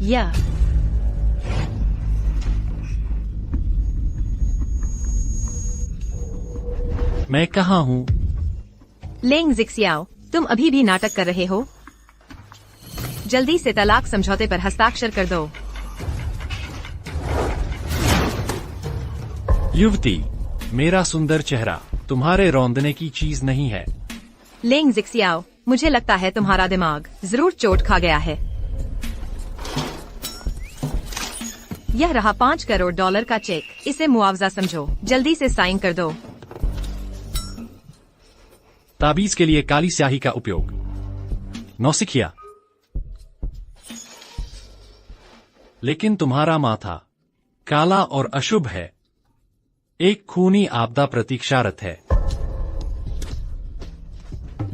या मैं कहाँ हूँ? लेंग जिक्सियाओ, तुम अभी भी नाटक कर रहे हो? जल्दी से तलाक समझौते पर हस्ताक्षर कर दो। युवती, मेरा सुंदर चेहरा तुम्हारे रौंदने की चीज नहीं है। लेंग जिक्सियाओ, मुझे लगता है तुम्हारा दिमाग जरूर चोट खा गया है। यह रहा $5 करोड़ का चेक, इसे मुआवजा समझो। जल्दी से साइन कर दो। ताबीज के लिए काली स्याही का उपयोग। नौसिखिया, लेकिन तुम्हारा माथा काला और अशुभ है। एक खूनी आपदा प्रतीक्षारत है।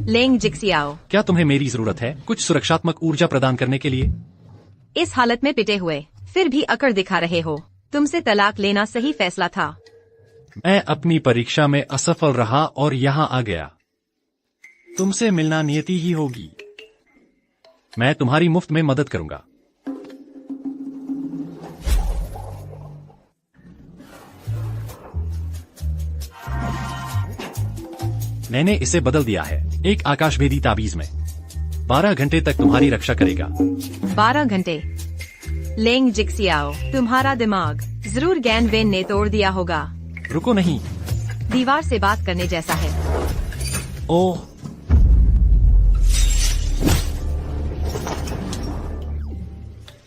लेंग जिक्सियाओ, क्या तुम्हें मेरी जरूरत है कुछ सुरक्षात्मक ऊर्जा प्रदान करने के लिए? इस हालत में पिटे हुए फिर भी अकड़ दिखा रहे हो। तुमसे तलाक लेना सही फैसला था। मैं अपनी परीक्षा में असफल रहा और यहाँ आ गया। तुमसे मिलना नियति ही होगी। मैं तुम्हारी मुफ्त में मदद करूंगा। मैंने इसे बदल दिया है एक आकाशभेदी ताबीज में। 12 घंटे तक तुम्हारी रक्षा करेगा। 12 घंटे? लेंग जिक्सियाओ, तुम्हारा दिमाग जरूर गैन वेन ने तोड़ दिया होगा। रुको नहीं। दीवार से बात करने जैसा है। ओह,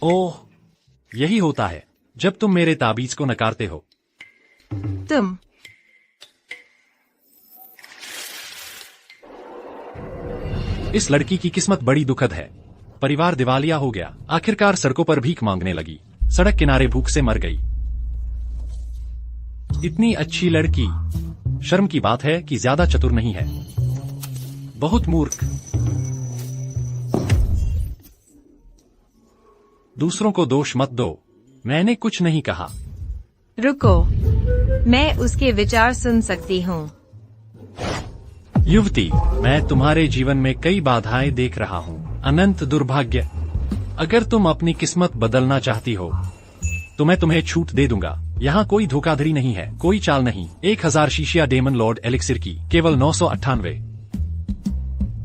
ओह, यही होता है जब तुम मेरे ताबीज को नकारते हो। तुम इस लड़की की किस्मत बड़ी दुखद है। परिवार दिवालिया हो गया। आखिरकार सड़कों पर भीख मांगने लगी। सड़क किनारे भूख से मर गई। इतनी अच्छी लड़की। शर्म की बात है कि ज्यादा चतुर नहीं है। बहुत मूर्ख। दूसरों को दोष मत दो। मैंने कुछ नहीं कहा। रुको, मैं उसके विचार सुन सकती हूँ। युवती, मैं तुम्हारे जीवन में कई बाधाएं देख रहा हूँ। अनंत दुर्भाग्य। अगर तुम अपनी किस्मत बदलना चाहती हो तो मैं तुम्हें छूट दे दूंगा। यहाँ कोई धोखाधड़ी नहीं है, कोई चाल नहीं। 1000 शीशिया डेमन लॉर्ड एलिक्सिर की केवल 998।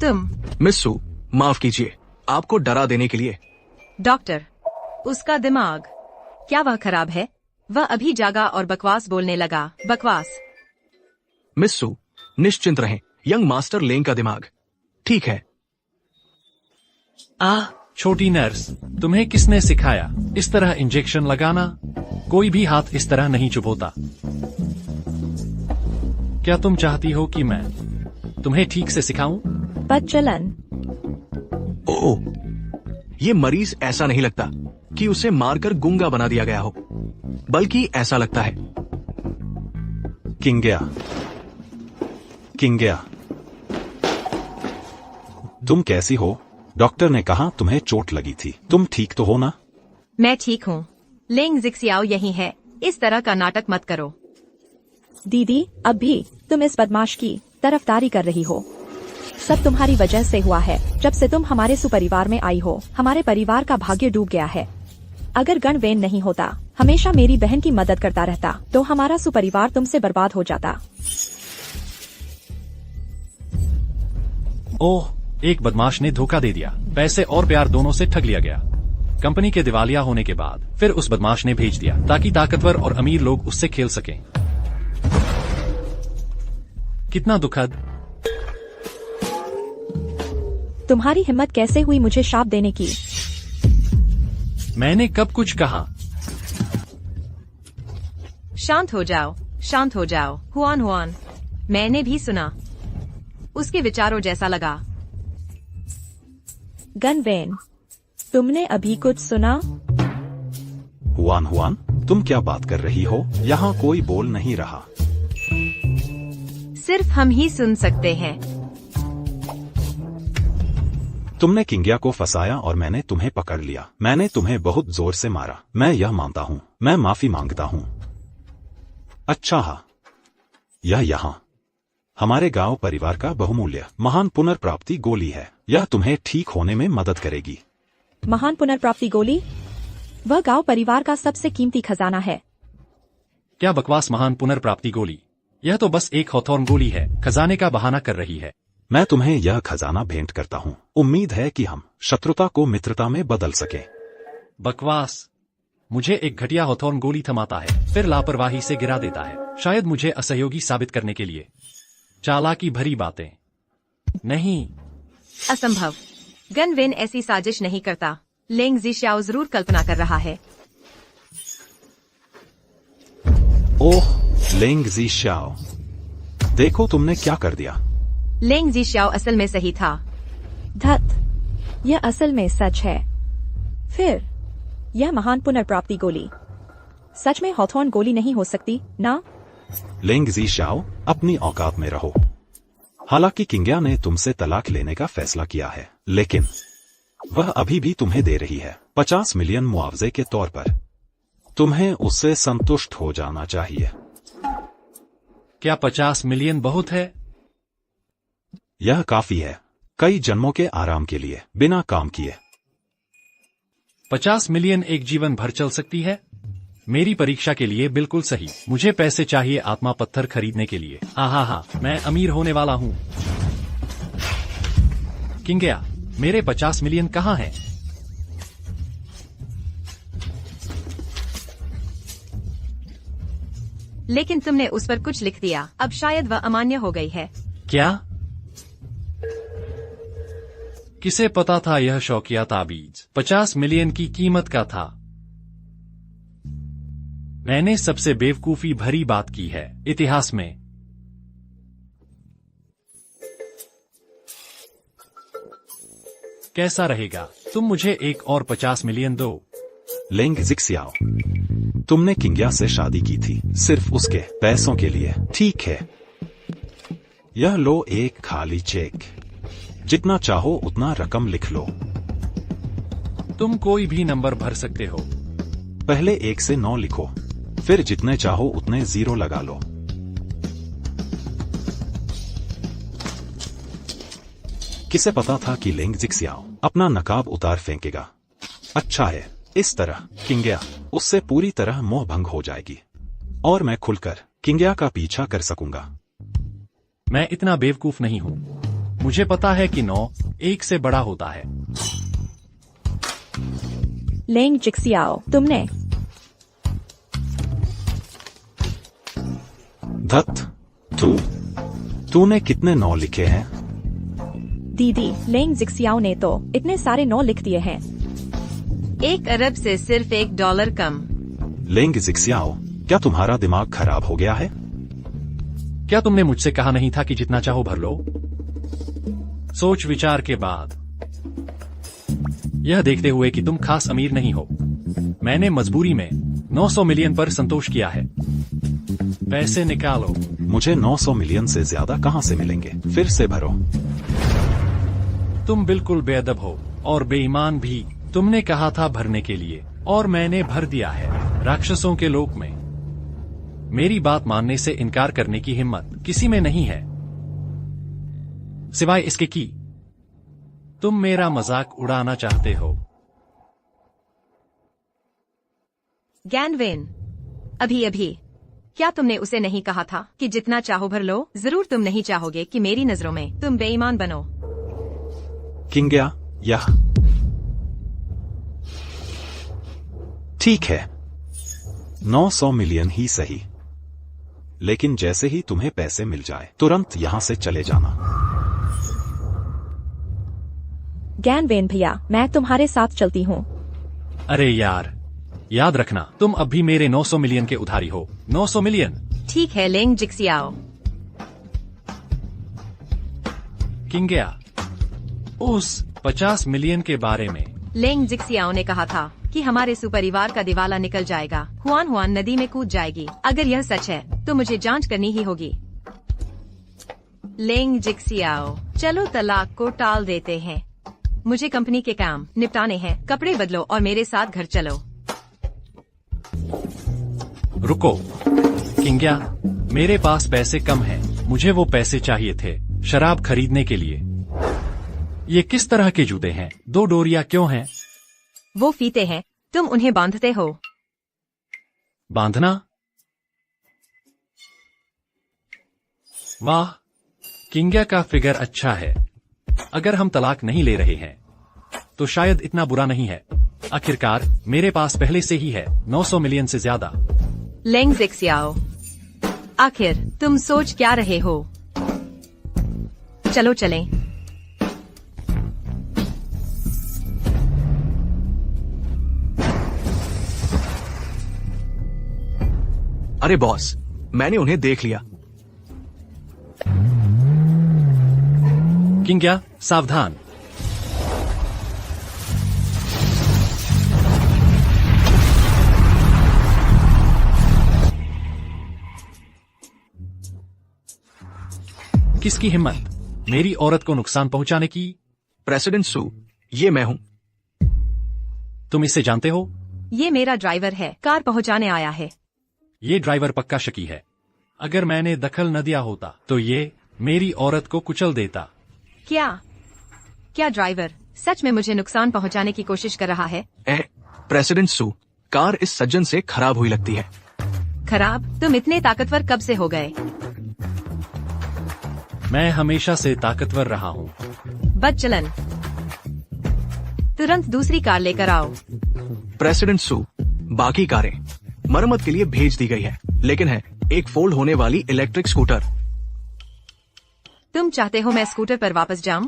तुम मिस्सू, माफ कीजिए आपको डरा देने के लिए। डॉक्टर, उसका दिमाग क्या वह खराब है? वह अभी जागा और बकवास बोलने लगा। बकवास। मिस्सू, निश्चिंत रहें। यंग मास्टर लेंग का दिमाग ठीक है। छोटी नर्स, तुम्हें किसने सिखाया इस तरह इंजेक्शन लगाना? कोई भी हाथ इस तरह नहीं चुभोता। क्या तुम चाहती हो कि मैं तुम्हें ठीक से सिखाऊं? प्रचलन। ओह, ये मरीज ऐसा नहीं लगता कि उसे मारकर गूंगा बना दिया गया हो, बल्कि ऐसा लगता है किंग्या, किंग्या, तुम कैसी हो? डॉक्टर ने कहा तुम्हें चोट लगी थी। तुम ठीक तो हो ना? मैं ठीक हूँ। लेंग जिक्सियाओ यही है। इस तरह का नाटक मत करो। दीदी, अब भी तुम इस बदमाश की तरफदारी कर रही हो। सब तुम्हारी वजह से हुआ है। जब से तुम हमारे सुपरिवार में आई हो, हमारे परिवार का भाग्य डूब गया है। अगर गणवेन नहीं होता, हमेशा मेरी बहन की मदद करता रहता, तो हमारा सुपरिवार तुमसे बर्बाद हो जाता। ओह, एक बदमाश ने धोखा दे दिया। पैसे और प्यार दोनों से ठग लिया गया। कंपनी के दिवालिया होने के बाद फिर उस बदमाश ने भेज दिया ताकि ताकतवर और अमीर लोग उससे खेल सकें। कितना दुखद। तुम्हारी हिम्मत कैसे हुई मुझे शाप देने की? मैंने कब कुछ कहा? शांत हो जाओ, शांत हो जाओ। हुआन हुआन, मैंने भी सुना। उसके विचारों जैसा लगा। गनवेन, तुमने अभी कुछ सुना? हुआन, हुआन, तुम क्या बात कर रही हो? यहाँ कोई बोल नहीं रहा। सिर्फ हम ही सुन सकते हैं। तुमने किंग्या को फंसाया और मैंने तुम्हें पकड़ लिया। मैंने तुम्हें बहुत जोर से मारा। मैं यह मानता हूँ। मैं माफी मांगता हूँ। अच्छा हाँ, यह यहाँ हमारे गांव परिवार का बहुमूल्य महान पुनर्प्राप्ति गोली है। यह तुम्हें ठीक होने में मदद करेगी। महान पुनर्प्राप्ति गोली? वह गांव परिवार का सबसे कीमती खजाना है। क्या बकवास महान पुनर्प्राप्ति गोली। यह तो बस एक हॉथॉर्न गोली है, खजाने का बहाना कर रही है। मैं तुम्हें यह खजाना भेंट करता हूँ। उम्मीद है कि हम शत्रुता को मित्रता में बदल सके। बकवास। मुझे एक घटिया हॉथॉर्न गोली थमाता है, फिर लापरवाही से गिरा देता है, शायद मुझे असहयोगी साबित करने के लिए। चालाकी भरी बातें। नहीं, असंभव। गनवेन ऐसी साजिश नहीं करता। लेंग जिशाओ जरूर कल्पना कर रहा है। ओह लेंग ज़िशाओ, देखो तुमने क्या कर दिया। लेंग जिशाओ असल में सही था। धत, यह असल में सच है। फिर यह महान पुनर्प्राप्ति गोली सच में हॉथॉर्न गोली नहीं हो सकती ना? लेंग ज़िशाओ, अपनी औकात में रहो। हालांकि किंग्या ने तुमसे तलाक लेने का फैसला किया है, लेकिन वह अभी भी तुम्हें दे रही है 50 मिलियन मुआवजे के तौर पर। तुम्हें उससे संतुष्ट हो जाना चाहिए। क्या 50 मिलियन बहुत है? यह काफी है, कई जन्मों के आराम के लिए, बिना काम किए। 50 मिलियन एक जीवन भर चल सकती है। मेरी परीक्षा के लिए बिल्कुल सही। मुझे पैसे चाहिए आत्मा पत्थर खरीदने के लिए। हा, मैं अमीर होने वाला हूँ। किंग्या, मेरे 50 मिलियन कहाँ हैं? लेकिन तुमने उस पर कुछ लिख दिया। अब शायद वह अमान्य हो गई है। क्या? किसे पता था यह शौकिया ताबीज 50 मिलियन की कीमत का था? मैंने सबसे बेवकूफी भरी बात की है इतिहास में। कैसा रहेगा? तुम मुझे एक और 50 मिलियन दो। लेंग ज़िक्सियाओ, तुमने किंग्या से शादी की थी सिर्फ उसके पैसों के लिए, ठीक है? यह लो एक खाली चेक। जितना चाहो उतना रकम लिख लो। तुम कोई भी नंबर भर सकते हो। पहले 1 से 9 लिखो, फिर जितने चाहो उतने 0 लगा लो। किसे पता था कि लेंग ज़िक्सियाओ अपना नकाब उतार फेंकेगा? अच्छा है, इस तरह किंग्या उससे पूरी तरह मोह भंग हो जाएगी और मैं खुलकर किंग्या का पीछा कर सकूंगा। मैं इतना बेवकूफ नहीं हूं। मुझे पता है कि 9 1 से बड़ा होता है। लेंग जिक्सियाओ, तुमने धत, तूने कितने 9 लिखे हैं? दीदी, लेंग जिक्सियाओ ने तो इतने सारे 9 लिख दिए हैं। 1 अरब से सिर्फ $1 कम। लेंग ज़िक्सियाओ, क्या तुम्हारा दिमाग खराब हो गया है? क्या तुमने मुझसे कहा नहीं था कि जितना चाहो भर लो? सोच विचार के बाद, यह देखते हुए कि तुम खास अमीर नहीं हो, मैंने मजबूरी में 900 मिलियन पर संतोष किया है। पैसे निकालो। मुझे 900 मिलियन से ज्यादा कहां से मिलेंगे? फिर से भरो। तुम बिल्कुल बेअदब हो और बेईमान भी। तुमने कहा था भरने के लिए और मैंने भर दिया है। राक्षसों के लोक में मेरी बात मानने से इनकार करने की हिम्मत किसी में नहीं है, सिवाय इसके कि तुम मेरा मजाक उड़ाना चाहते हो। गैनवेन, अभी क्या तुमने उसे नहीं कहा था कि जितना चाहो भर लो? जरूर तुम नहीं चाहोगे कि मेरी नजरों में तुम बेईमान बनो। किंग्या, यह ठीक है, 900 मिलियन ही सही, लेकिन जैसे ही तुम्हें पैसे मिल जाए तुरंत यहां से चले जाना। गैनवेन भैया, मैं तुम्हारे साथ चलती हूँ। अरे यार, याद रखना तुम अब भी मेरे 900 मिलियन के उधारी हो। 900 मिलियन। ठीक है लेंग जिक्सियाओ। किंग्या, उस 50 मिलियन के बारे में लेंग जिक्सियाओ ने कहा था कि हमारे सुपरिवार का दिवाला निकल जाएगा। हुआन नदी में कूद जाएगी। अगर यह सच है तो मुझे जांच करनी ही होगी। लेंग जिक्सियाओ, चलो तलाक को टाल देते हैं। मुझे कंपनी के काम निपटाने हैं। कपड़े बदलो और मेरे साथ घर चलो। रुको किंग्या, मेरे पास पैसे कम हैं। मुझे वो पैसे चाहिए थे शराब खरीदने के लिए। ये किस तरह के जूते हैं? 2 डोरियां क्यों हैं? वो फीते हैं तुम उन्हें बांधते हो। बांधना? वाह, किंग्या का फिगर अच्छा है। अगर हम तलाक नहीं ले रहे हैं तो शायद इतना बुरा नहीं है। आखिरकार मेरे पास पहले से ही है 900 मिलियन से ज्यादा। लेंग जिक्सियाओ, आखिर तुम सोच क्या रहे हो? चलो चलें। अरे बॉस, मैंने उन्हें देख लिया। किंग्या, सावधान। किसकी हिम्मत मेरी औरत को नुकसान पहुंचाने की? प्रेसिडेंट सू, ये मैं हूं। तुम इसे जानते हो? ये मेरा ड्राइवर है, कार पहुंचाने आया है। ये ड्राइवर पक्का शकी है। अगर मैंने दखल न दिया होता तो ये मेरी औरत को कुचल देता। क्या ड्राइवर सच में मुझे नुकसान पहुंचाने की कोशिश कर रहा है? प्रेसिडेंट सू, कार इस सज्जन से खराब हुई लगती है। खराब? तुम इतने ताकतवर कब से हो गए? मैं हमेशा से ताकतवर रहा हूँ। बदचलन, तुरंत दूसरी कार लेकर आओ। प्रेसिडेंट सू, बाकी कारें मरम्मत के लिए भेज दी गई है, लेकिन है एक फोल्ड होने वाली इलेक्ट्रिक स्कूटर। तुम चाहते हो मैं स्कूटर पर वापस जाऊं?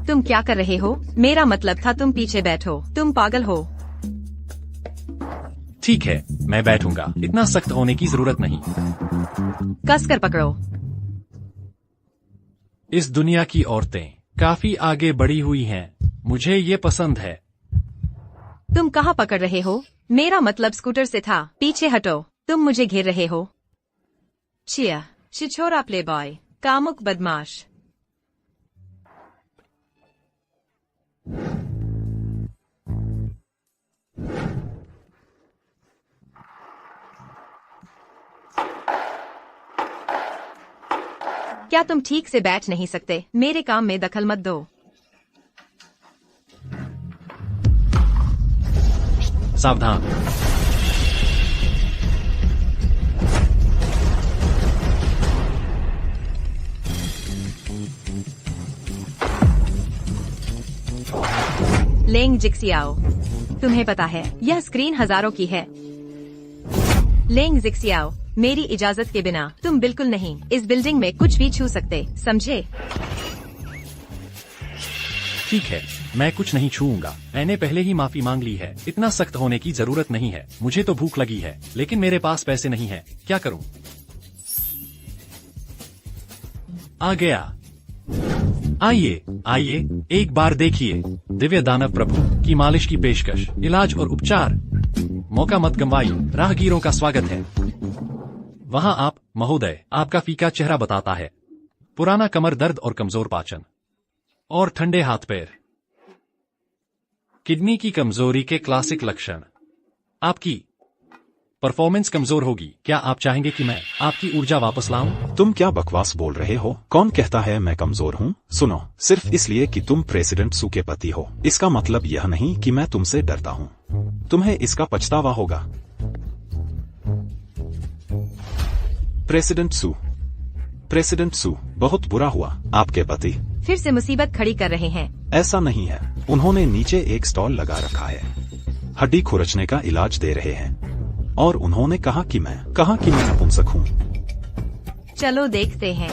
तुम क्या कर रहे हो? मेरा मतलब था तुम पीछे बैठो। तुम पागल हो। ठीक है, मैं बैठूंगा। इतना सख्त होने की जरूरत नहीं। कसकर पकड़ो। इस दुनिया की औरतें काफी आगे बढ़ी हुई हैं। मुझे ये पसंद है। तुम कहाँ पकड़ रहे हो? मेरा मतलब स्कूटर से था। पीछे हटो। तुम मुझे घेर रहे हो। छिया, छिछोरा प्लेबॉय, कामुक बदमाश। क्या तुम ठीक से बैठ नहीं सकते? मेरे काम में दखल मत दो। सावधान। लेंग जिक्सियाओ, तुम्हें पता है यह स्क्रीन हजारों की है। लेंग जिक्सियाओ, मेरी इजाजत के बिना तुम बिल्कुल नहीं इस बिल्डिंग में कुछ भी छू सकते, समझे? ठीक है, मैं कुछ नहीं छूऊंगा। मैंने पहले ही माफी मांग ली है। इतना सख्त होने की जरूरत नहीं है। मुझे तो भूख लगी है, लेकिन मेरे पास पैसे नहीं है। क्या करूं? आ गया। आइए आइए, एक बार देखिए दिव्य दानव प्रभु की मालिश की पेशकश, इलाज और उपचार। मौका मत गंवाइए। राहगीरों का स्वागत है। वहाँ आप महोदय, आपका फीका चेहरा बताता है पुराना कमर दर्द और कमजोर पाचन और ठंडे हाथ पैर। किडनी की कमजोरी के क्लासिक लक्षण। आपकी परफॉर्मेंस कमजोर होगी। क्या आप चाहेंगे कि मैं आपकी ऊर्जा वापस लाऊं? तुम क्या बकवास बोल रहे हो? कौन कहता है मैं कमजोर हूँ? सुनो, सिर्फ इसलिए कि तुम प्रेसिडेंट सू के पति हो, इसका मतलब यह नहीं कि मैं तुमसे डरता हूँ। तुम्हें इसका पछतावा होगा। प्रेसिडेंट सू, बहुत बुरा हुआ। आपके पति फिर से मुसीबत खड़ी कर रहे हैं। ऐसा नहीं है। उन्होंने नीचे एक स्टॉल लगा रखा है। हड्डी खुरचने का इलाज दे रहे हैं। और उन्होंने कहा कि मैं नपुंसक हूँ। चलो देखते हैं।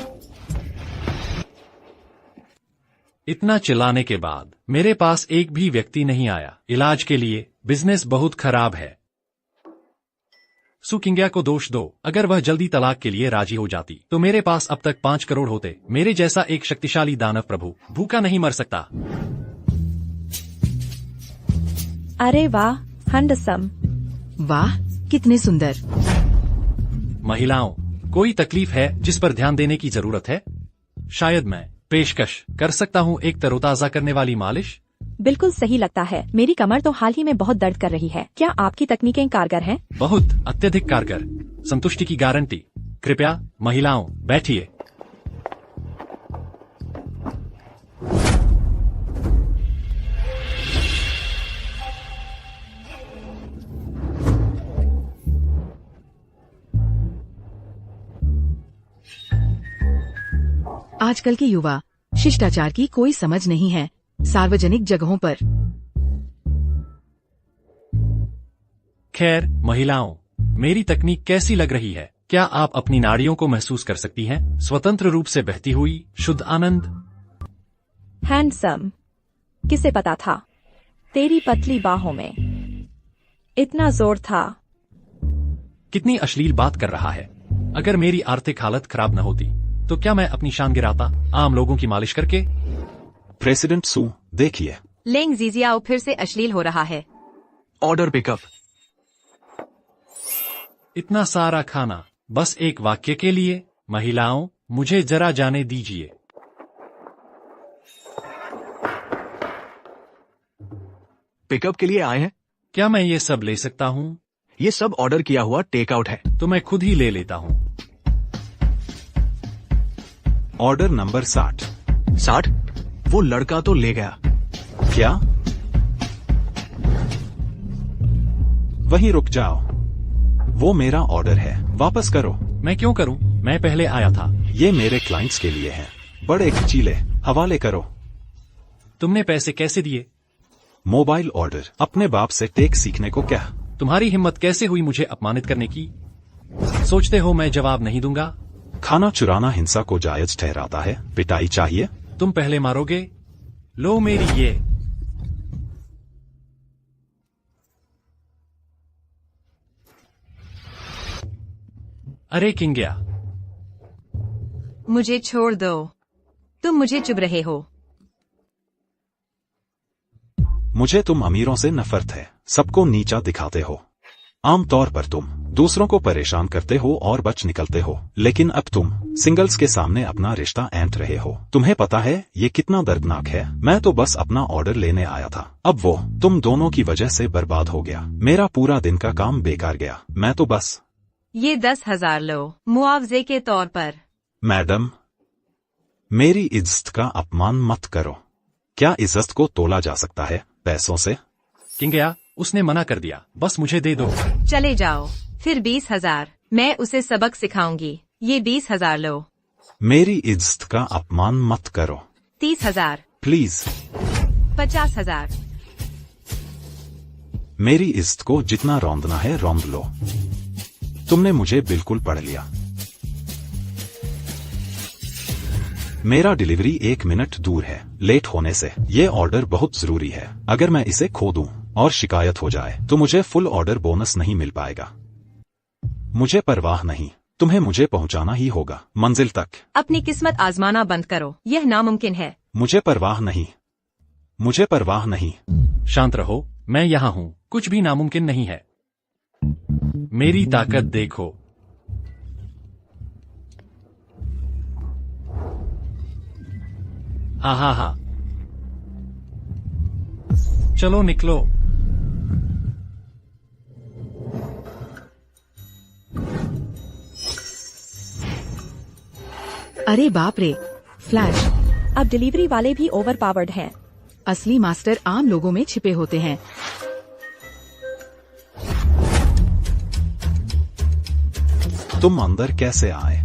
इतना चिल्लाने के बाद मेरे पास एक भी व्यक्ति नहीं आया इलाज के लिए। बिजनेस बहुत खराब है। सू किंग्या को दोष दो। अगर वह जल्दी तलाक के लिए राजी हो जाती तो मेरे पास अब तक 5 करोड़ होते। मेरे जैसा एक शक्तिशाली दानव प्रभु भूखा नहीं मर सकता। अरे वाह, हैंडसम। वाह, कितने सुंदर। महिलाओं, कोई तकलीफ है जिस पर ध्यान देने की जरूरत है? शायद मैं पेशकश कर सकता हूँ एक तरोताजा करने वाली मालिश। बिल्कुल सही लगता है। मेरी कमर तो हाल ही में बहुत दर्द कर रही है। क्या आपकी तकनीकें कारगर हैं? बहुत अत्यधिक कारगर। संतुष्टि की गारंटी। कृपया महिलाओं बैठिए। आजकल के युवा शिष्टाचार की कोई समझ नहीं है सार्वजनिक जगहों पर। खैर महिलाओं, मेरी तकनीक कैसी लग रही है? क्या आप अपनी नाड़ियों को महसूस कर सकती हैं? स्वतंत्र रूप से बहती हुई शुद्ध आनंद। हैंडसम, किसे पता था तेरी पतली बाहों में इतना जोर था। कितनी अश्लील बात कर रहा है। अगर मेरी आर्थिक हालत खराब न होती तो क्या मैं अपनी शान गिराता आम लोगों की मालिश करके? प्रेसिडेंट सू, देखिए। लेंग जीजियाओ फिर से अश्लील हो रहा है। Order pickup. इतना सारा खाना बस एक वाक्य के लिए? महिलाओं, मुझे जरा जाने दीजिए। पिकअप के लिए आए हैं। क्या मैं ये सब ले सकता हूँ? ये सब ऑर्डर किया हुआ टेक आउट है। तो मैं खुद ही ले लेता हूँ। Order number 60। 60? वो लड़का तो ले गया। क्या? वहीं रुक जाओ, वो मेरा ऑर्डर है, वापस करो। मैं क्यों करूँ? मैं पहले आया था। ये मेरे क्लाइंट्स के लिए है। बड़े खींचीले, हवाले करो। तुमने पैसे कैसे दिए? Mobile order. अपने बाप से टेक सीखने को क्या? तुम्हारी हिम्मत कैसे हुई मुझे अपमानित करने की? सोचते हो मैं जवाब नहीं दूंगा? खाना चुराना हिंसा को जायज ठहराता है। पिटाई चाहिए? तुम पहले मारोगे? लो मेरी ये। अरे किंग्या, मुझे छोड़ दो, तुम मुझे चुभ रहे हो। मुझे तुम अमीरों से नफरत है। सबको नीचा दिखाते हो। आमतौर पर तुम दूसरों को परेशान करते हो और बच निकलते हो, लेकिन अब तुम सिंगल्स के सामने अपना रिश्ता ऐंठ रहे हो। तुम्हें पता है ये कितना दर्दनाक है? मैं तो बस अपना ऑर्डर लेने आया था। अब वो तुम दोनों की वजह से बर्बाद हो गया। मेरा पूरा दिन का काम बेकार गया। मैं तो बस। ये 10,000 लो मुआवजे के तौर पर। मैडम, मेरी इज्जत का अपमान मत करो। क्या इज्जत को तोला जा सकता है पैसों से? किंग्या, उसने मना कर दिया। बस मुझे दे दो। चले जाओ। फिर 20,000। मैं उसे सबक सिखाऊंगी। ये 20,000 लो। मेरी इज्जत का अपमान मत करो। 30,000। प्लीज। 50,000। मेरी इज्जत को जितना रौंदना है रौंद लो। तुमने मुझे बिल्कुल पढ़ लिया। मेरा डिलीवरी 1 मिनट दूर है। लेट होने से ये ऑर्डर बहुत जरूरी है। अगर मैं इसे खो दूं और शिकायत हो जाए तो मुझे फुल ऑर्डर बोनस नहीं मिल पाएगा। मुझे परवाह नहीं, तुम्हें मुझे पहुंचाना ही होगा मंजिल तक। अपनी किस्मत आजमाना बंद करो, यह नामुमकिन है। मुझे परवाह नहीं, मुझे परवाह नहीं। शांत रहो, मैं यहाँ हूँ। कुछ भी नामुमकिन नहीं है। मेरी ताकत देखो। हा हा हा। चलो निकलो। अरे बाप रे, फ्लैश। अब डिलीवरी वाले भी ओवर पावर्ड हैं। असली मास्टर आम लोगों में छिपे होते हैं। तुम अंदर कैसे आए?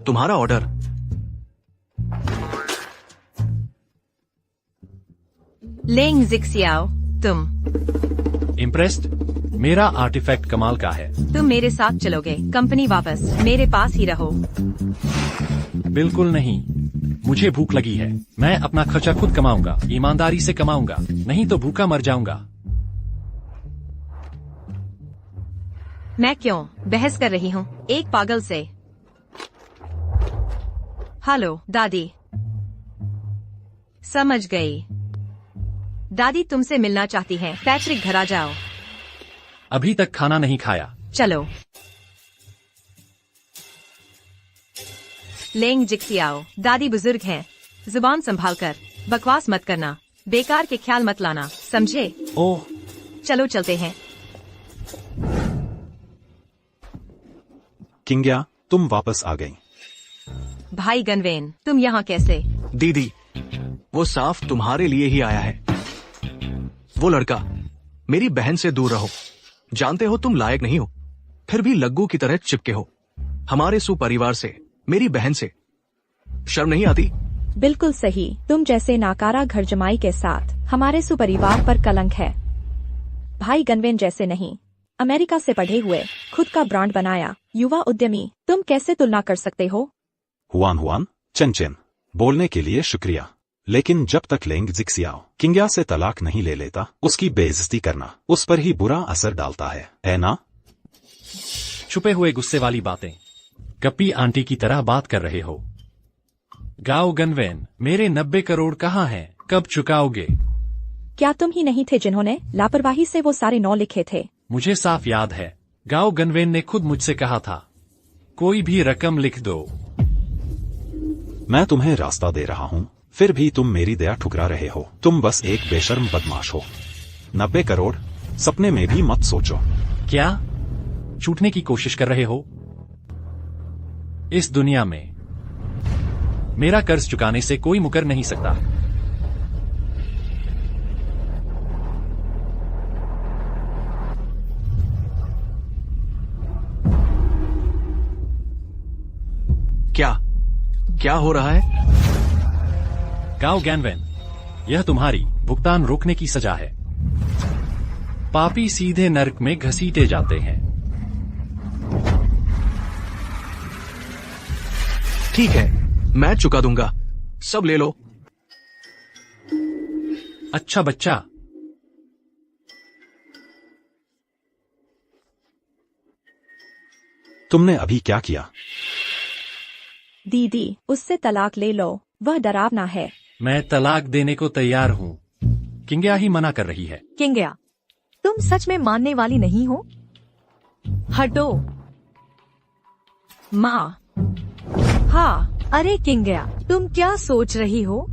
तुम्हारा ऑर्डर। लेंग जिक्सियाओ, तुम। इम्प्रेस्ड? मेरा आर्टिफैक्ट कमाल का है। तुम मेरे साथ चलोगे? कंपनी वापस मेरे पास ही रहो। बिल्कुल नहीं, मुझे भूख लगी है। मैं अपना खर्चा खुद कमाऊंगा। ईमानदारी से कमाऊंगा, नहीं तो भूखा मर जाऊंगा। मैं क्यों बहस कर रही हूँ एक पागल से? हेलो दादी। समझ गई। दादी तुमसे मिलना चाहती हैं। पैट्रिक, घर आ जाओ। अभी तक खाना नहीं खाया। चलो। लेंग जिक्सियाओ, दादी बुजुर्ग हैं। जुबान संभाल कर बकवास मत करना। बेकार के ख्याल मत लाना, समझे? ओह, चलो चलते हैं। किंग्या, तुम वापस आ गई। भाई गनवेन, तुम यहाँ कैसे? दीदी, वो साफ तुम्हारे लिए ही आया है। वो लड़का, मेरी बहन से दूर रहो। जानते हो तुम लायक नहीं हो। फिर भी लग्गू की तरह चिपके हो हमारे सुपरिवार से, मेरी बहन से। शर्म नहीं आती? बिल्कुल सही, तुम जैसे नाकारा घर जमाई के साथ हमारे सुपरिवार पर कलंक है। भाई गनवेन जैसे नहीं, अमेरिका से पढ़े हुए, खुद का ब्रांड बनाया युवा उद्यमी, तुम कैसे तुलना कर सकते हो? हुआन चेन बोलने के लिए शुक्रिया, लेकिन जब तक लेंग जिक्सियाओ किंग्या से तलाक नहीं ले लेता, उसकी बेइज्जती करना उस पर ही बुरा असर डालता है ना? छुपे हुए गुस्से वाली बातें, गप्पी आंटी की तरह बात कर रहे हो। गाओ गनवेन, मेरे 90 करोड़ कहाँ हैं? कब चुकाओगे? क्या तुम ही नहीं थे जिन्होंने लापरवाही से वो सारे 9 लिखे थे? मुझे साफ याद है, गाओ गनवेन ने खुद मुझसे कहा था, कोई भी रकम लिख दो। मैं तुम्हें रास्ता दे रहा हूँ, फिर भी तुम मेरी दया ठुकरा रहे हो। तुम बस एक बेशर्म बदमाश हो। 90 करोड़ सपने में भी मत सोचो। क्या छूटने की कोशिश कर रहे हो? इस दुनिया में मेरा कर्ज चुकाने से कोई मुकर नहीं सकता। क्या हो रहा है? गाओ गैनवेन, यह तुम्हारी भुगतान रोकने की सजा है। पापी सीधे नर्क में घसीटे जाते हैं। ठीक है, मैं चुका दूंगा, सब ले लो। अच्छा बच्चा। तुमने अभी क्या किया? दीदी, उससे तलाक ले लो, वह डरावना है। मैं तलाक देने को तैयार हूँ, किंग्या ही मना कर रही है। किंग्या, तुम सच में मानने वाली नहीं हो? हटो। माँ। हाँ, अरे किंग्या, तुम क्या सोच रही हो?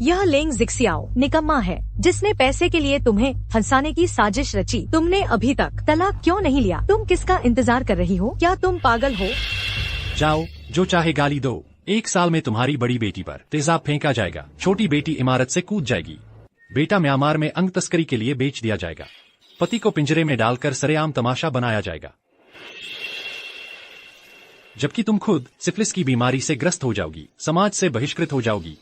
यह लेंग जिक्सियाओ निकम्मा है, जिसने पैसे के लिए तुम्हें फंसाने की साजिश रची। तुमने अभी तक तलाक क्यों नहीं लिया? तुम किसका इंतजार कर रही हो? क्या तुम पागल हो? जाओ, जो चाहे गाली दो। 1 साल में तुम्हारी बड़ी बेटी पर तेजाब फेंका जाएगा, छोटी बेटी इमारत से कूद जाएगी, बेटा म्यांमार में अंग तस्करी के लिए बेच दिया जाएगा, पति को पिंजरे में डालकर सरेआम तमाशा बनाया जाएगा, जबकि तुम खुद सिफिलिस की बीमारी से ग्रस्त हो जाओगी, समाज से बहिष्कृत हो जाओगी,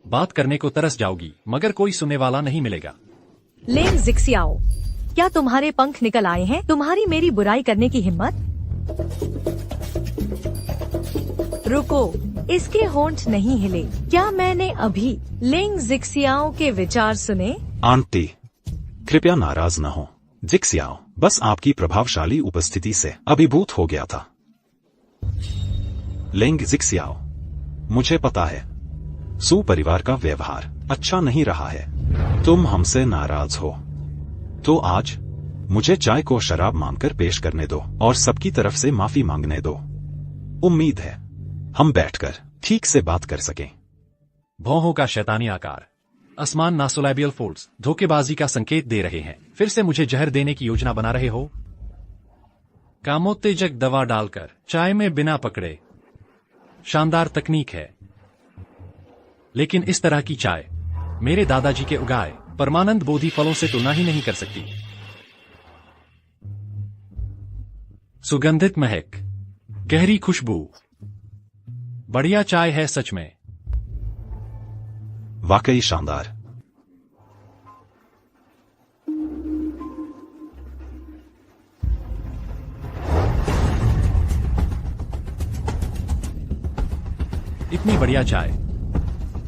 बात करने को तरस जाओगी, मगर कोई सुनने वाला नहीं मिलेगा। लेंग जिक्सियाओ, क्या तुम्हारे पंख निकल आए हैं? तुम्हारी मेरी बुराई करने की हिम्मत? रुको, इसके होंठ नहीं हिले। क्या मैंने अभी लेंग जिक्सियाओ के विचार सुने? आंटी, कृपया नाराज न हो। जिक्सियाओ बस आपकी प्रभावशाली उपस्थिति से अभिभूत हो गया था। लेंग जिक्सियाओ, मुझे पता है सू परिवार का व्यवहार अच्छा नहीं रहा है। तुम हमसे नाराज हो तो आज मुझे चाय को शराब मानकर पेश करने दो और सबकी तरफ से माफी मांगने दो। उम्मीद है हम बैठकर ठीक से बात कर सकें। भौहों का शैतानी आकार, आसमान नासोलैबियल फोल्ड्स धोखेबाजी का संकेत दे रहे हैं। फिर से मुझे जहर देने की योजना बना रहे हो? कामोत्तेजक दवा डालकर चाय में बिना पकड़े, शानदार तकनीक है, लेकिन इस तरह की चाय मेरे दादाजी के उगाए परमानंद बोधि फलों से तुलना ही नहीं कर सकती। सुगंधित महक, गहरी खुशबू, बढ़िया चाय है सच में। वाकई शानदार। इतनी बढ़िया चाय,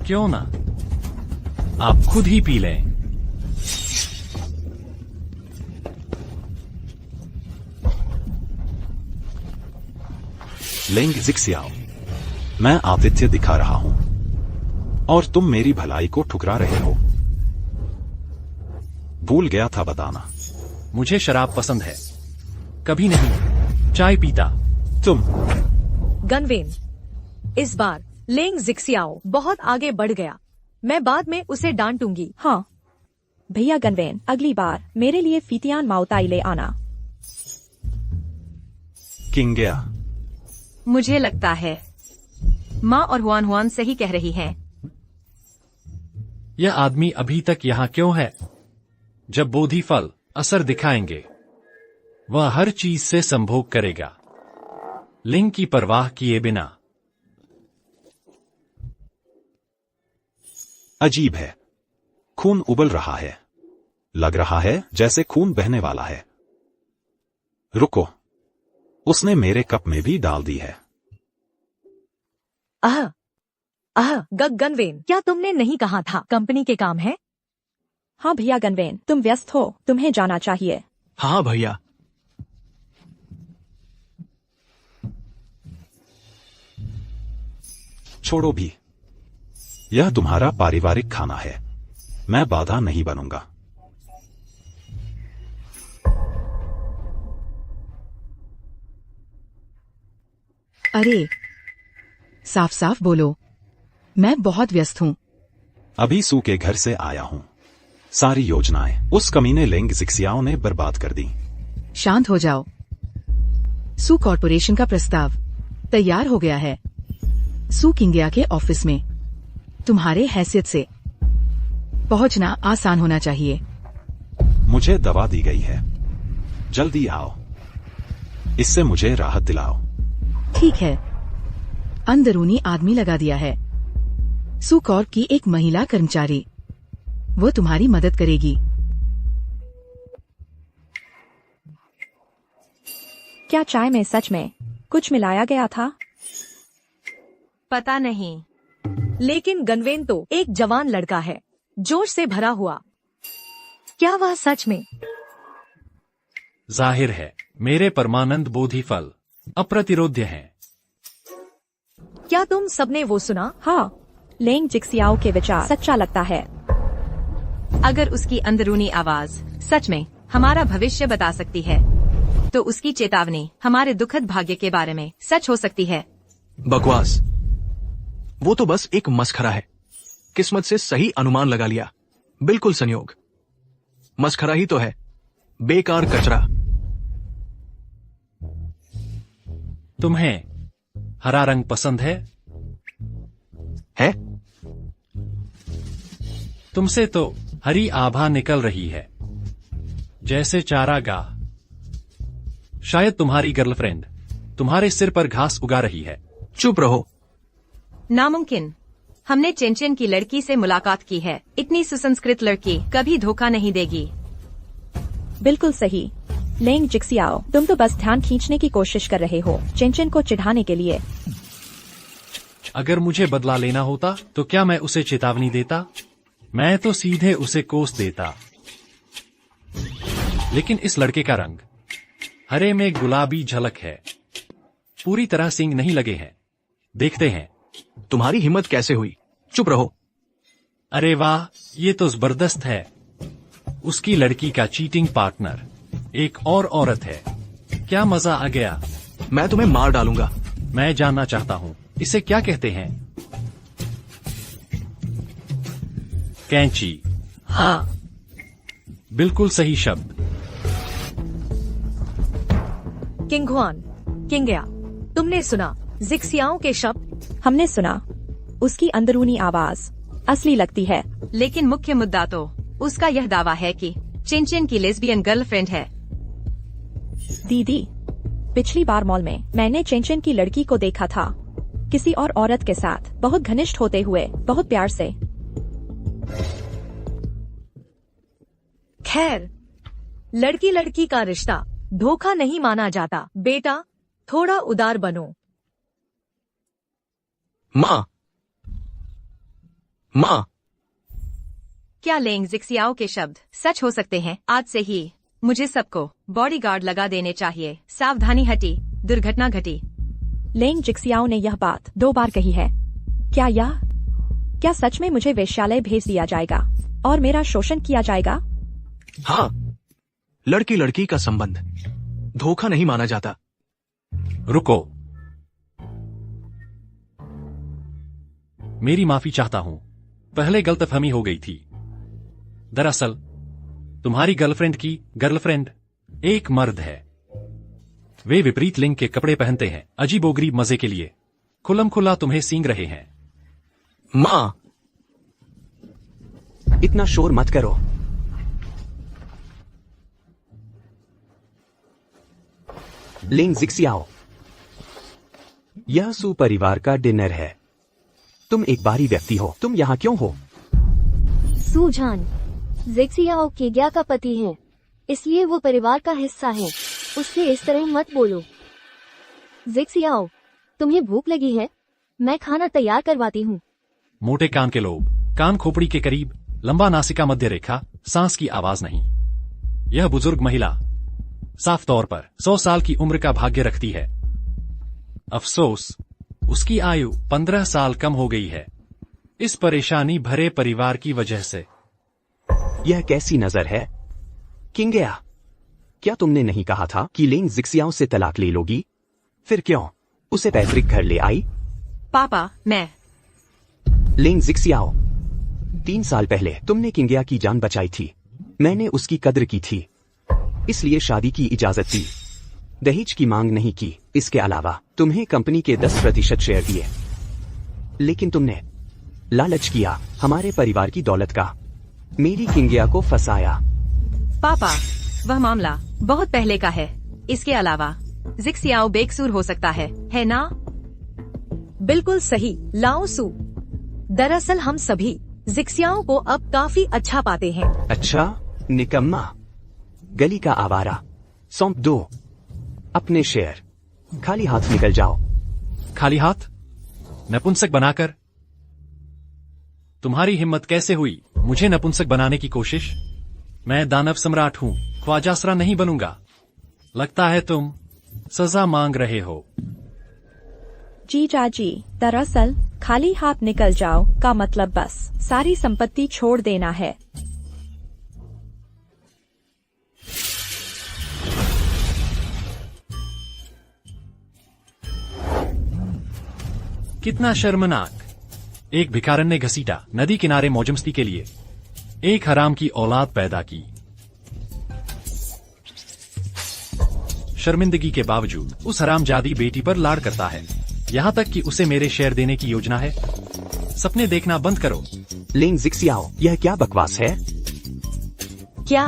क्यों ना आप खुद ही पी लें। लेंग जिक्सियाओ, मैं आतिथ्य दिखा रहा हूं और तुम मेरी भलाई को ठुकरा रहे हो। भूल गया था बताना। मुझे शराब पसंद है, कभी नहीं चाय पीता। तुम गनवेन, इस बार लेंग जिक्सियाओ बहुत आगे बढ़ गया। मैं बाद में उसे डांटूंगी। हाँ भैया गनवेन, अगली बार मेरे लिए फीतियान माउताई ले आना। किंग्या, मुझे लगता है माँ और हुआन हुआन सही कह रही हैं। यह आदमी अभी तक यहाँ क्यों है? जब बोधि फल असर दिखाएंगे, वह हर चीज से संभोग करेगा, लिंग की परवाह किए बिना। अजीब है, खून उबल रहा है। लग रहा है जैसे खून बहने वाला है। रुको, उसने मेरे कप में भी डाल दी है। गगनवेन, क्या तुमने नहीं कहा था कंपनी के काम है? हाँ भैया गनवेन, तुम व्यस्त हो, तुम्हें जाना चाहिए। हाँ भैया। छोड़ो भी, यह तुम्हारा पारिवारिक खाना है, मैं बाधा नहीं बनूंगा। अरे साफ साफ बोलो, मैं बहुत व्यस्त हूँ। अभी सू के घर से आया हूँ। सारी योजनाएं उस कमीने लेंग जिक्सियाओ ने बर्बाद कर दी। शांत हो जाओ। सू कॉर्पोरेशन का प्रस्ताव तैयार हो गया है। सू किंगिया के ऑफिस में तुम्हारे हैसियत से पहुंचना आसान होना चाहिए। मुझे दवा दी गई है, जल्दी आओ, इससे मुझे राहत दिलाओ। ठीक है, अंदरूनी आदमी लगा दिया है, सू कॉर्प की एक महिला कर्मचारी, वो तुम्हारी मदद करेगी। क्या चाय में सच में कुछ मिलाया गया था? पता नहीं, लेकिन गनवेन तो एक जवान लड़का है, जोश से भरा हुआ। क्या वह सच में? जाहिर है मेरे परमानंद बोधि फल अप्रतिरोध्य हैं। क्या तुम सबने वो सुना? हाँ, लेंग जिक्सियाओ के विचार सच्चा लगता है। अगर उसकी अंदरूनी आवाज सच में हमारा भविष्य बता सकती है, तो उसकी चेतावनी हमारे दुखद भाग्य के बारे में सच हो सकती है। बकवास, वो तो बस एक मस्खरा है। किस्मत से सही अनुमान लगा लिया, बिल्कुल संयोग। मस्खरा ही तो है, बेकार कचरा। तुम्हें हरा रंग पसंद है? है? तुमसे तो हरी आभा निकल रही है, जैसे चारागाह। शायद तुम्हारी गर्लफ्रेंड तुम्हारे सिर पर घास उगा रही है। चुप रहो। नामुमकिन। हमने चेंचेन की लड़की से मुलाकात की है। इतनी सुसंस्कृत लड़की कभी धोखा नहीं देगी। बिल्कुल सही। लेंग जिक्सियाओ, तुम तो बस ध्यान खींचने की कोशिश कर रहे हो, चेंचेन को चिढ़ाने के लिए। अगर मुझे बदला लेना होता तो क्या मैं उसे चेतावनी देता? मैं तो सीधे उसे कोस देता। लेकिन इस लड़के का रंग हरे में गुलाबी झलक है, पूरी तरह सींग नहीं लगे हैं। देखते हैं। तुम्हारी हिम्मत कैसे हुई? चुप रहो। अरे वाह, ये तो जबरदस्त है। उसकी लड़की का चीटिंग पार्टनर एक और औरत है। क्या मजा आ गया। मैं तुम्हें मार डालूंगा। मैं जानना चाहता हूँ, इसे क्या कहते हैं? कैंची। हाँ, बिल्कुल सही शब्द। किंगहुआन, किंगया, तुमने सुना जिक्सियाओं के शब्द? हमने सुना। उसकी अंदरूनी आवाज असली लगती है। लेकिन मुख्य मुद्दा तो उसका यह दावा है कि चेंचेन की लेस्बियन गर्लफ्रेंड है। दीदी, पिछली बार मॉल में मैंने चेंचेन की लड़की को देखा था, किसी और औरत के साथ बहुत घनिष्ठ होते हुए, बहुत प्यार से। खैर, लड़की लड़की का रिश्ता धोखा नहीं माना जाता। बेटा, थोड़ा उदार बनो। माँ, माँ। क्या लेंग जिक्सियाओ के शब्द सच हो सकते हैं? आज से ही मुझे सबको बॉडीगार्ड लगा देने चाहिए। सावधानी हटी, दुर्घटना घटी। लेंग जिक्सियाओ ने यह बात 2 बार कही है। क्या सच में मुझे वेश्यालय भेज दिया जाएगा और मेरा शोषण किया जाएगा? हाँ, लड़की लड़की का संबंध धोखा नहीं माना जाता। रुको, मेरी माफी चाहता हूं। पहले गलतफहमी हो गई थी। दरअसल तुम्हारी गर्लफ्रेंड की गर्लफ्रेंड एक मर्द है। वे विपरीत लिंग के कपड़े पहनते हैं, अजीबोगरीब मजे के लिए खुल्लम खुल्ला तुम्हें सींग रहे हैं। माँ, इतना शोर मत करो। लिंग जिक्सियाओ, यह सू परिवार का डिनर है। तुम एक बाहरी व्यक्ति हो, तुम यहाँ क्यों हो? सूझान जिक्सियाओ किंग्या का पति है, इसलिए वो परिवार का हिस्सा है। उससे इस तरह मत बोलो। जिक्सियाओ, तुम्हें भूख लगी है? मैं खाना तैयार करवाती हूँ। मोटे कान के लोग, कान खोपड़ी के करीब, लंबा नासिका मध्य रेखा, सांस की आवाज नहीं। यह बुजुर्ग महिला साफ तौर पर 100 साल की उम्र का भाग्य रखती है। अफसोस, उसकी आयु 15 साल कम हो गई है, इस परेशानी भरे परिवार की वजह से। यह कैसी नजर है? किंग्या, क्या तुमने नहीं कहा था कि लिंग जिक्सियाओ से तलाक ले लोगी? फिर क्यों उसे पैतृक घर ले आई? पापा, मैं लिंग जिक्सियाओ, 3 साल पहले तुमने किंग्या की जान बचाई थी। मैंने उसकी कद्र की थी, इसलिए शादी की इजाजत दी। दहेज की मांग नहीं की। इसके अलावा तुम्हें कंपनी के 10% शेयर दिए, लेकिन तुमने लालच किया हमारे परिवार की दौलत का। मेरी किंग्या को फंसाया। पापा, वह मामला बहुत पहले का है। इसके अलावा जिक्सियाओ बेकसूर हो सकता है ना? बिल्कुल सही लाओ सू। दरअसल हम सभी जिक्सियाओ को अब काफी अच्छा पाते हैं। अच्छा, निकम्मा, गली का आवारा, सौंप दो अपने शेयर। खाली हाथ निकल जाओ। खाली हाथ? नपुंसक बनाकर? तुम्हारी हिम्मत कैसे हुई मुझे नपुंसक बनाने की कोशिश? मैं दानव सम्राट हूँ, ख्वाजासरा नहीं बनूंगा। लगता है तुम सजा मांग रहे हो। जीजाजी, दरअसल खाली हाथ निकल जाओ का मतलब बस सारी संपत्ति छोड़ देना है। कितना शर्मनाक। एक भिखारन ने घसीटा नदी किनारे मौजमस्ती के लिए एक हराम की औलाद पैदा की। शर्मिंदगी के बावजूद उस हरामजादी बेटी पर लाड़ करता है, यहाँ तक कि उसे मेरे शेयर देने की योजना है। सपने देखना बंद करो। लिंग जिक्सियाओ, यह क्या बकवास है? क्या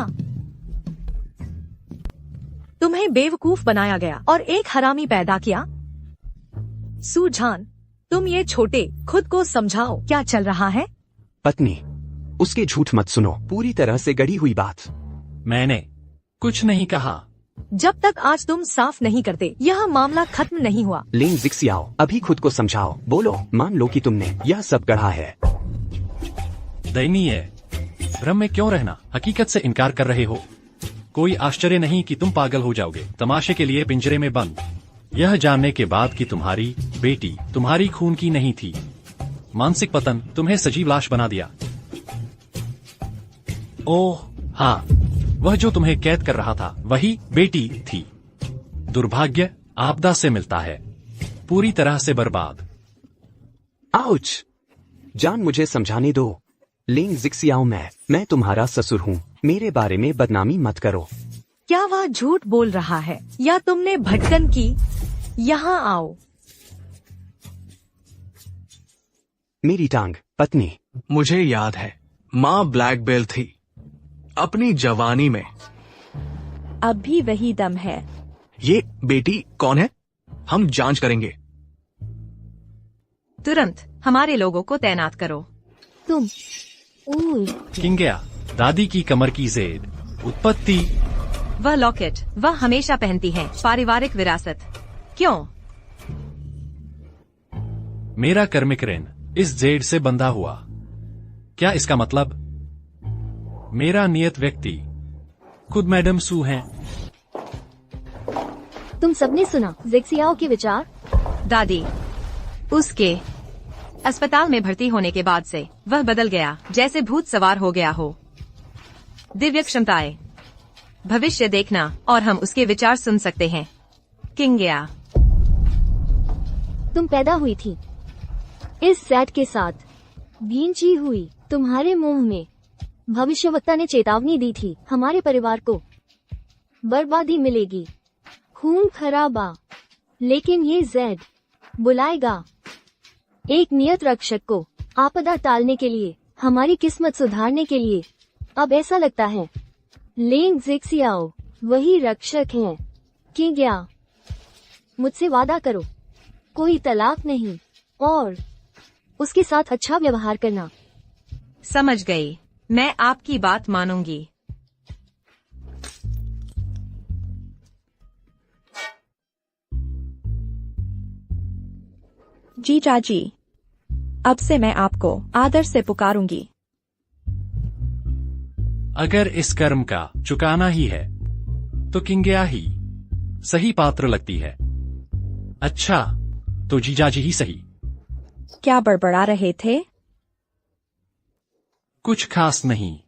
तुम्हें बेवकूफ बनाया गया और एक हरामी पैदा किया? सूझान, तुम ये छोटे खुद को समझाओ क्या चल रहा है? पत्नी, उसके झूठ मत सुनो, पूरी तरह से गढ़ी हुई बात। मैंने कुछ नहीं कहा। जब तक आज तुम साफ नहीं करते यह मामला खत्म नहीं हुआ। लिंग जिक्सियाओ, अभी खुद को समझाओ। बोलो, मान लो कि तुमने यह सब गढ़ा है। दयनीय, भ्रम में क्यों रहना? हकीकत से इनकार कर रहे हो। कोई आश्चर्य नहीं कि तुम पागल हो जाओगे। तमाशे के लिए पिंजरे में बंद, यह जानने के बाद कि तुम्हारी बेटी तुम्हारी खून की नहीं थी। मानसिक पतन तुम्हें सजीव लाश बना दिया। ओह हाँ, वह जो तुम्हें कैद कर रहा था वही बेटी थी। दुर्भाग्य आपदा से मिलता है, पूरी तरह से बर्बाद। आउच! जान, मुझे समझाने दो। लिंग जिक्सियाओ, मैं तुम्हारा ससुर हूँ। मेरे बारे में बदनामी मत करो। क्या वह झूठ बोल रहा है या तुमने भटकन की? यहाँ आओ। मेरी टांग, पत्नी। मुझे याद है, माँ ब्लैक बेल थी अपनी जवानी में। अब भी वही दम है। ये बेटी कौन है? हम जांच करेंगे। तुरंत हमारे लोगों को तैनात करो। तुम किंग्या, दादी की कमर की जेड। उत्पत्ति? वह लॉकेट वह हमेशा पहनती हैं। पारिवारिक विरासत। क्यों? मेरा कर्मिक ऋण इस जेड से बंधा हुआ। क्या इसका मतलब मेरा नियत व्यक्ति खुद मैडम सू हैं? तुम सबने सुना जिक्सियाओ के विचार? दादी, उसके अस्पताल में भर्ती होने के बाद से वह बदल गया, जैसे भूत सवार हो गया हो। दिव्य क्षमताएं, भविष्य देखना, और हम उसके विचार सुन सकते हैं। किंग्या, तुम पैदा हुई थी इस सेट के साथ, बींची हुई तुम्हारे मुंह में। भविष्यवक्ता ने चेतावनी दी थी, हमारे परिवार को बर्बादी मिलेगी, खून खराबा। लेकिन ये जेड बुलाएगा एक नियत रक्षक को, आपदा टालने के लिए, हमारी किस्मत सुधारने के लिए। अब ऐसा लगता है लिंग जिक्सियाओ वही रक्षक हैं। किंग्या, मुझसे वादा करो, कोई तलाक नहीं, और उसके साथ अच्छा व्यवहार करना। समझ गई, मैं आपकी बात मानूंगी। जीजा जी, अब से मैं आपको आदर से पुकारूंगी। अगर इस कर्म का चुकाना ही है तो किंग्या ही सही पात्र लगती है। अच्छा, तो जीजाजी ही सही। क्या बड़बड़ा रहे थे? कुछ खास नहीं।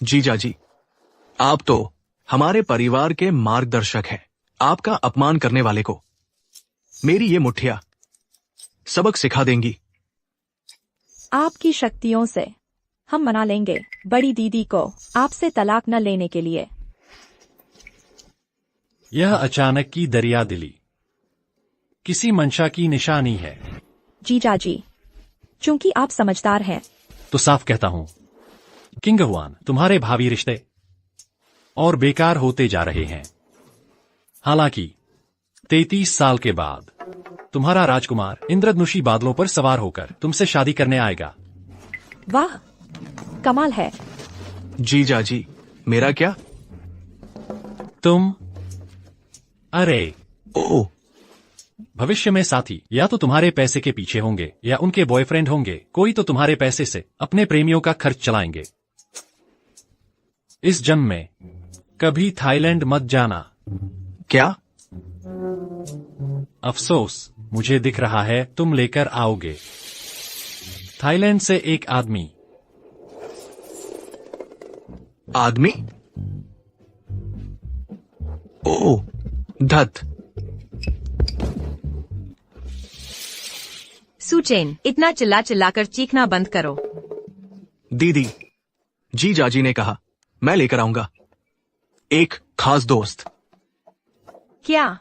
जीजा जी, आप तो हमारे परिवार के मार्गदर्शक हैं। आपका अपमान करने वाले को मेरी ये मुठ्ठियां सबक सिखा देंगी। आपकी शक्तियों से हम मना लेंगे बड़ी दीदी को आपसे तलाक न लेने के लिए। यह अचानक की दरिया दिली किसी मंशा की निशानी है। जीजा जी, चूंकि आप समझदार हैं, तो साफ कहता हूं, किंग हुआन, तुम्हारे भावी रिश्ते और बेकार होते जा रहे हैं। हालांकि 33 साल के बाद तुम्हारा राजकुमार इंद्रधनुषी बादलों पर सवार होकर तुमसे शादी करने आएगा। वाह, कमाल है। जीजा जी, मेरा क्या? तुम अरे ओ, भविष्य में साथी या तो तुम्हारे पैसे के पीछे होंगे या उनके बॉयफ्रेंड होंगे। कोई तो तुम्हारे पैसे से अपने प्रेमियों का खर्च चलाएंगे। इस जन्म में कभी थाईलैंड मत जाना। क्या? अफसोस, मुझे दिख रहा है तुम लेकर आओगे। थाईलैंड से एक आदमी। आदमी? ओ, धत। सुचेन, इतना चिल्ला चिल्लाकर चीखना बंद करो। दीदी, जीजाजी ने कहा मैं लेकर आऊंगा एक खास दोस्त। क्या?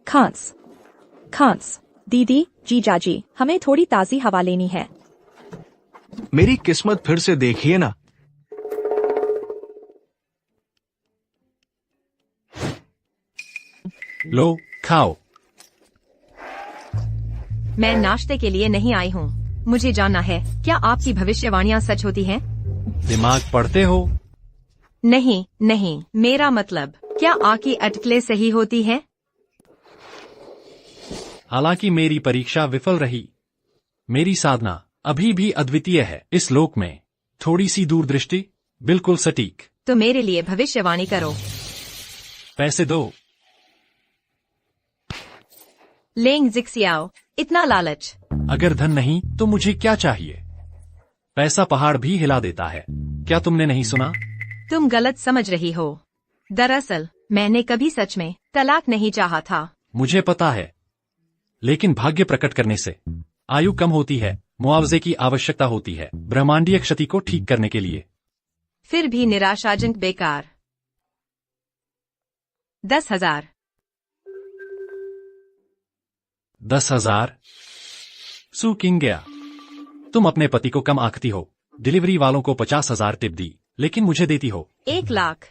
खांस। दीदी, जीजा जी, हमें थोड़ी ताजी हवा लेनी है। मेरी किस्मत फिर से देखिए ना। लो, खाओ। मैं नाश्ते के लिए नहीं आई हूँ। मुझे जानना है, क्या आपकी भविष्यवाणियाँ सच होती हैं? दिमाग पढ़ते हो? नहीं, मेरा मतलब, क्या आपकी अटकलें सही होती हैं? हालांकि मेरी परीक्षा विफल रही, मेरी साधना अभी भी अद्वितीय है। इस लोक में थोड़ी सी दूरदृष्टि बिल्कुल सटीक। तो मेरे लिए भविष्यवाणी करो। पैसे दो। लेंग जिक्सियाओ, इतना लालच। अगर धन नहीं तो मुझे क्या चाहिए? पैसा पहाड़ भी हिला देता है। क्या तुमने नहीं सुना? तुम गलत समझ रही हो। दरअसल मैंने कभी सच में तलाक नहीं चाहा था। मुझे पता है, लेकिन भाग्य प्रकट करने से आयु कम होती है। मुआवजे की आवश्यकता होती है ब्रह्मांडीय क्षति को ठीक करने के लिए। फिर भी निराशाजनक बेकार। 10,000। 10,000? सू किंग्या, तुम अपने पति को कम आंकती हो। डिलीवरी वालों को 50,000 टिप दी, लेकिन मुझे देती हो 1 लाख।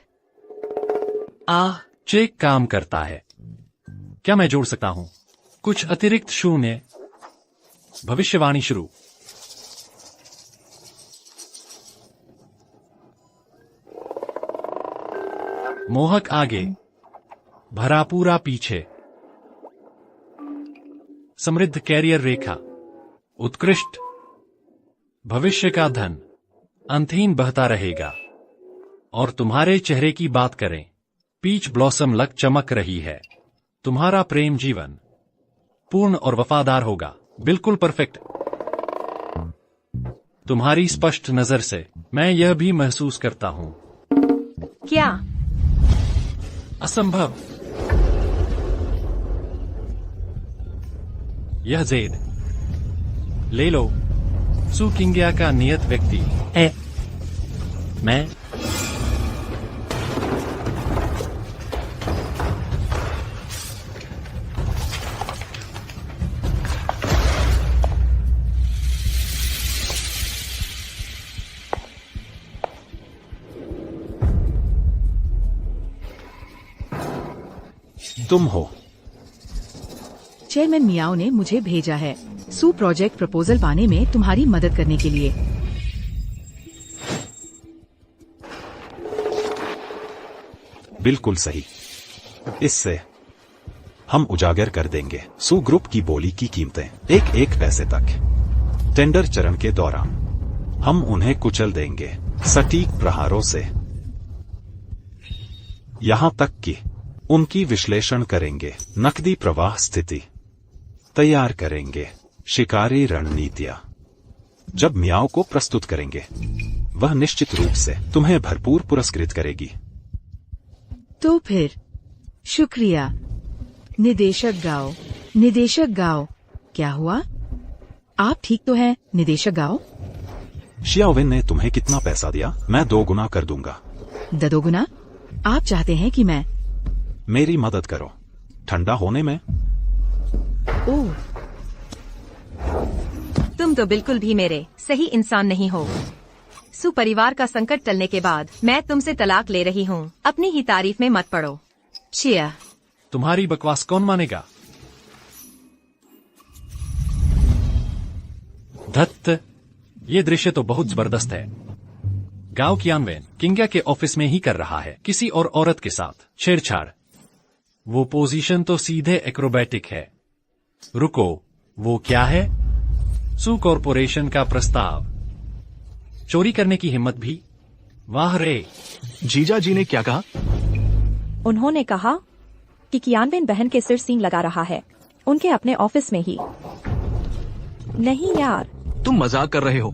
चेक काम करता है। क्या मैं जोड़ सकता हूँ कुछ अतिरिक्त शून्य? भविष्यवाणी शुरू। मोहक आगे, भरा पूरा पीछे। समृद्ध कैरियर रेखा, उत्कृष्ट भविष्य का धन अंतहीन बहता रहेगा। और तुम्हारे चेहरे की बात करें, पीच ब्लॉसम लग चमक रही है। तुम्हारा प्रेम जीवन पूर्ण और वफादार होगा, बिल्कुल परफेक्ट। तुम्हारी स्पष्ट नजर से मैं यह भी महसूस करता हूं। क्या? असंभव। यह जेड, ले लो। सू किंग्या का नियत व्यक्ति है। मैं तुम हो। चेयरमैन मियाओ ने मुझे भेजा है सू प्रोजेक्ट प्रपोजल पाने में तुम्हारी मदद करने के लिए। बिल्कुल सही। इससे हम उजागर कर देंगे सू ग्रुप की बोली की कीमतें एक एक पैसे तक। टेंडर चरण के दौरान हम उन्हें कुचल देंगे सटीक प्रहारों से, यहां तक कि उनकी विश्लेषण करेंगे, नकदी प्रवाह स्थिति तैयार करेंगे, शिकारी रणनीतियां जब मियाओ को प्रस्तुत करेंगे वह निश्चित रूप से तुम्हें भरपूर पुरस्कृत करेगी। तो फिर शुक्रिया निदेशक गाओ। निदेशक गाओ, क्या हुआ? आप ठीक तो हैं निदेशक गाओ? शियाओविन ने तुम्हें कितना पैसा दिया? मैं 2 गुना कर दूंगा। 2 गुना? आप चाहते हैं कि मैं? मेरी मदद करो ठंडा होने में। ओह, तुम तो बिल्कुल भी मेरे सही इंसान नहीं हो। सुपरिवार का संकट टलने के बाद मैं तुमसे तलाक ले रही हूँ। अपनी ही तारीफ में मत पड़ो। छिया, तुम्हारी बकवास कौन मानेगा? धत्त, ये दृश्य तो बहुत जबरदस्त है। गांव कियानवेन किंग्या के ऑफिस में ही कर रहा है किसी और औरत के साथ छेड़छाड़। वो पोजीशन तो सीधे एक्रोबैटिक है। रुको, वो क्या है? सू कॉरपोरेशन का प्रस्ताव। चोरी करने की हिम्मत भी? वाह रे। जीजा जी ने क्या कहा? उन्होंने कहा कि कियानवेन बहन के सिर सींग लगा रहा है उनके अपने ऑफिस में ही। नहीं यार, तुम मजाक कर रहे हो।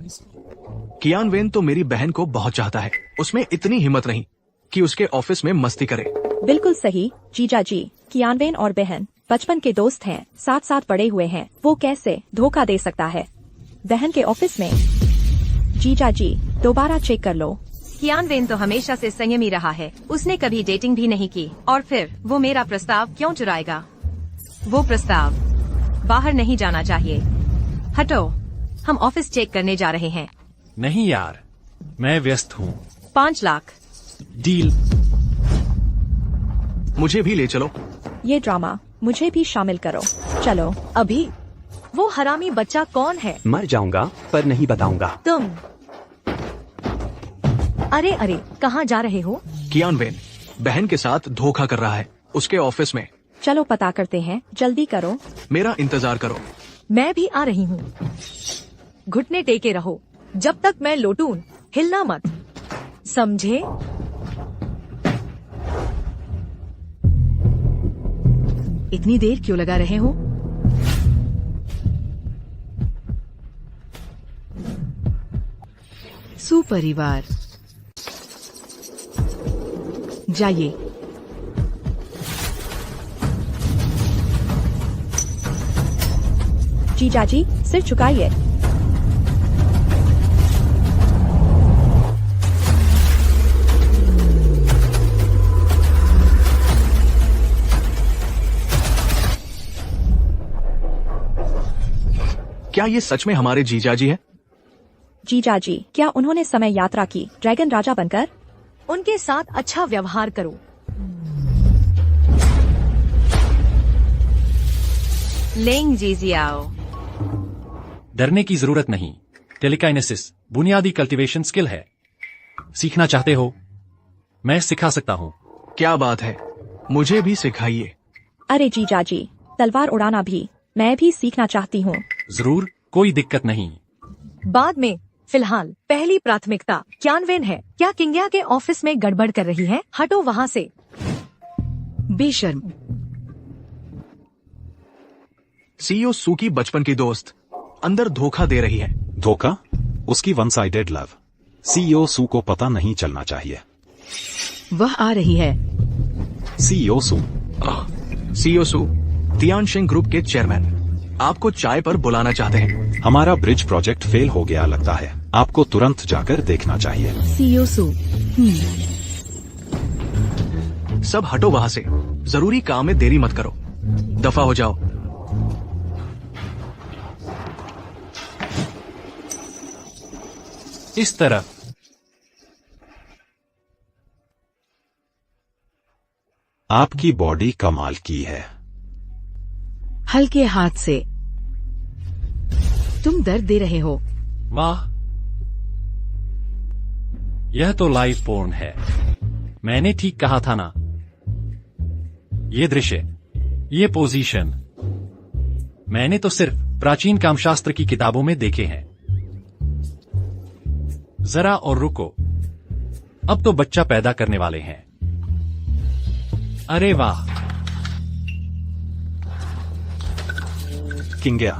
कियानवेन तो मेरी बहन को बहुत चाहता है। उसमें इतनी हिम्मत नहीं कि उसके ऑफिस में मस्ती करे। बिल्कुल सही जीजा जी। कियानवेन और बहन बचपन के दोस्त हैं, साथ साथ बड़े हुए हैं। वो कैसे धोखा दे सकता है बहन के ऑफिस में? जीजा जी दोबारा चेक कर लो। कियानवेन तो हमेशा से संयमी रहा है। उसने कभी डेटिंग भी नहीं की। और फिर वो मेरा प्रस्ताव क्यों चुराएगा? वो प्रस्ताव बाहर नहीं जाना चाहिए। हटो, हम ऑफिस चेक करने जा रहे हैं। नहीं यार, मैं व्यस्त हूँ। 5 लाख डील। मुझे भी ले चलो। ये ड्रामा मुझे भी शामिल करो। चलो। अभी वो हरामी बच्चा कौन है? मर जाऊंगा पर नहीं बताऊंगा। तुम? अरे अरे, कहाँ जा रहे हो? कियानवेन बहन के साथ धोखा कर रहा है उसके ऑफिस में। चलो पता करते हैं, जल्दी करो। मेरा इंतजार करो। मैं भी आ रही हूँ। घुटने टेके रहो जब तक मैं लौटूं। हिलना मत, समझे? इतनी देर क्यों लगा रहे हो? सुपरिवार, जाइए। जीजा जी सिर झुकाइए। क्या ये सच में हमारे जीजाजी है? जीजा जी, क्या उन्होंने समय यात्रा की ड्रैगन राजा बनकर? उनके साथ अच्छा व्यवहार करो। लेंग जीजियाओ। डरने की जरूरत नहीं। टेलीकाइनेसिस बुनियादी कल्टीवेशन स्किल है। सीखना चाहते हो? मैं सिखा सकता हूँ। क्या बात है, मुझे भी सिखाइए। अरे जीजा जी, तलवार उड़ाना भी मैं भी सीखना चाहती हूँ। जरूर, कोई दिक्कत नहीं। बाद में, फिलहाल पहली प्राथमिकता कियानवेन है। क्या किंग्या के ऑफिस में गड़बड़ कर रही है? हटो वहाँ से। बेशर्म। सीईओ सू की बचपन की दोस्त अंदर धोखा दे रही है। धोखा? उसकी वन साइडेड लव। सीईओ सू को पता नहीं चलना चाहिए। वह आ रही है। सीईओ सू। सीईओ सू तियानशिंग ग्रुप के चेयरमैन आपको चाय पर बुलाना चाहते हैं। हमारा ब्रिज प्रोजेक्ट फेल हो गया लगता है। आपको तुरंत जाकर देखना चाहिए। सीईओ सू। सब हटो वहाँ से। जरूरी काम में देरी मत करो। दफा हो जाओ। इस तरफ। आपकी बॉडी कमाल की है। हल्के हाथ से। तुम दर्द दे रहे हो। वाह, यह तो लाइव पोर्न है। मैंने ठीक कहा था ना। ये दृश्य, ये पोजीशन, मैंने तो सिर्फ प्राचीन कामशास्त्र की किताबों में देखे हैं। जरा और रुको, अब तो बच्चा पैदा करने वाले हैं। अरे वाह, किंग्या,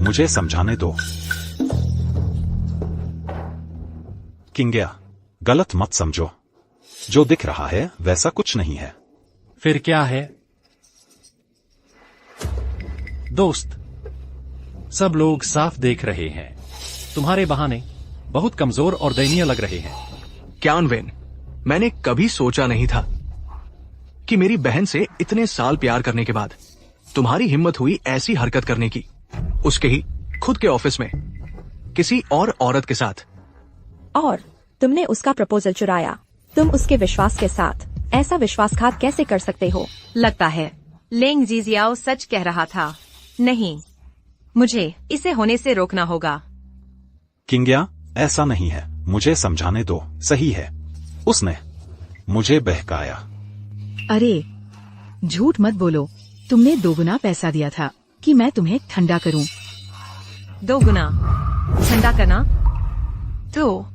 मुझे समझाने दो। किंग्या, गलत मत समझो। जो दिख रहा है वैसा कुछ नहीं है। फिर क्या है? दोस्त, सब लोग साफ देख रहे हैं। तुम्हारे बहाने बहुत कमजोर और दयनीय लग रहे हैं। क्यानवेन, मैंने कभी सोचा नहीं था कि मेरी बहन से इतने साल प्यार करने के बाद तुम्हारी हिम्मत हुई ऐसी हरकत करने की, उसके ही खुद के ऑफिस में किसी और औरत के साथ। और तुमने उसका प्रपोजल चुराया। तुम उसके विश्वास के साथ ऐसा विश्वासघात कैसे कर सकते हो? लगता है लेंग जीजियाओ सच कह रहा था। नहीं, मुझे इसे होने से रोकना होगा। किंग्या, ऐसा नहीं है। मुझे समझाने दो। सही है, उसने मुझे बहकाया। अरे, झूठ मत बोलो। तुमने 2 गुना पैसा दिया था कि मैं तुम्हें ठंडा करूं। 2 गुना ठंडा करना? तो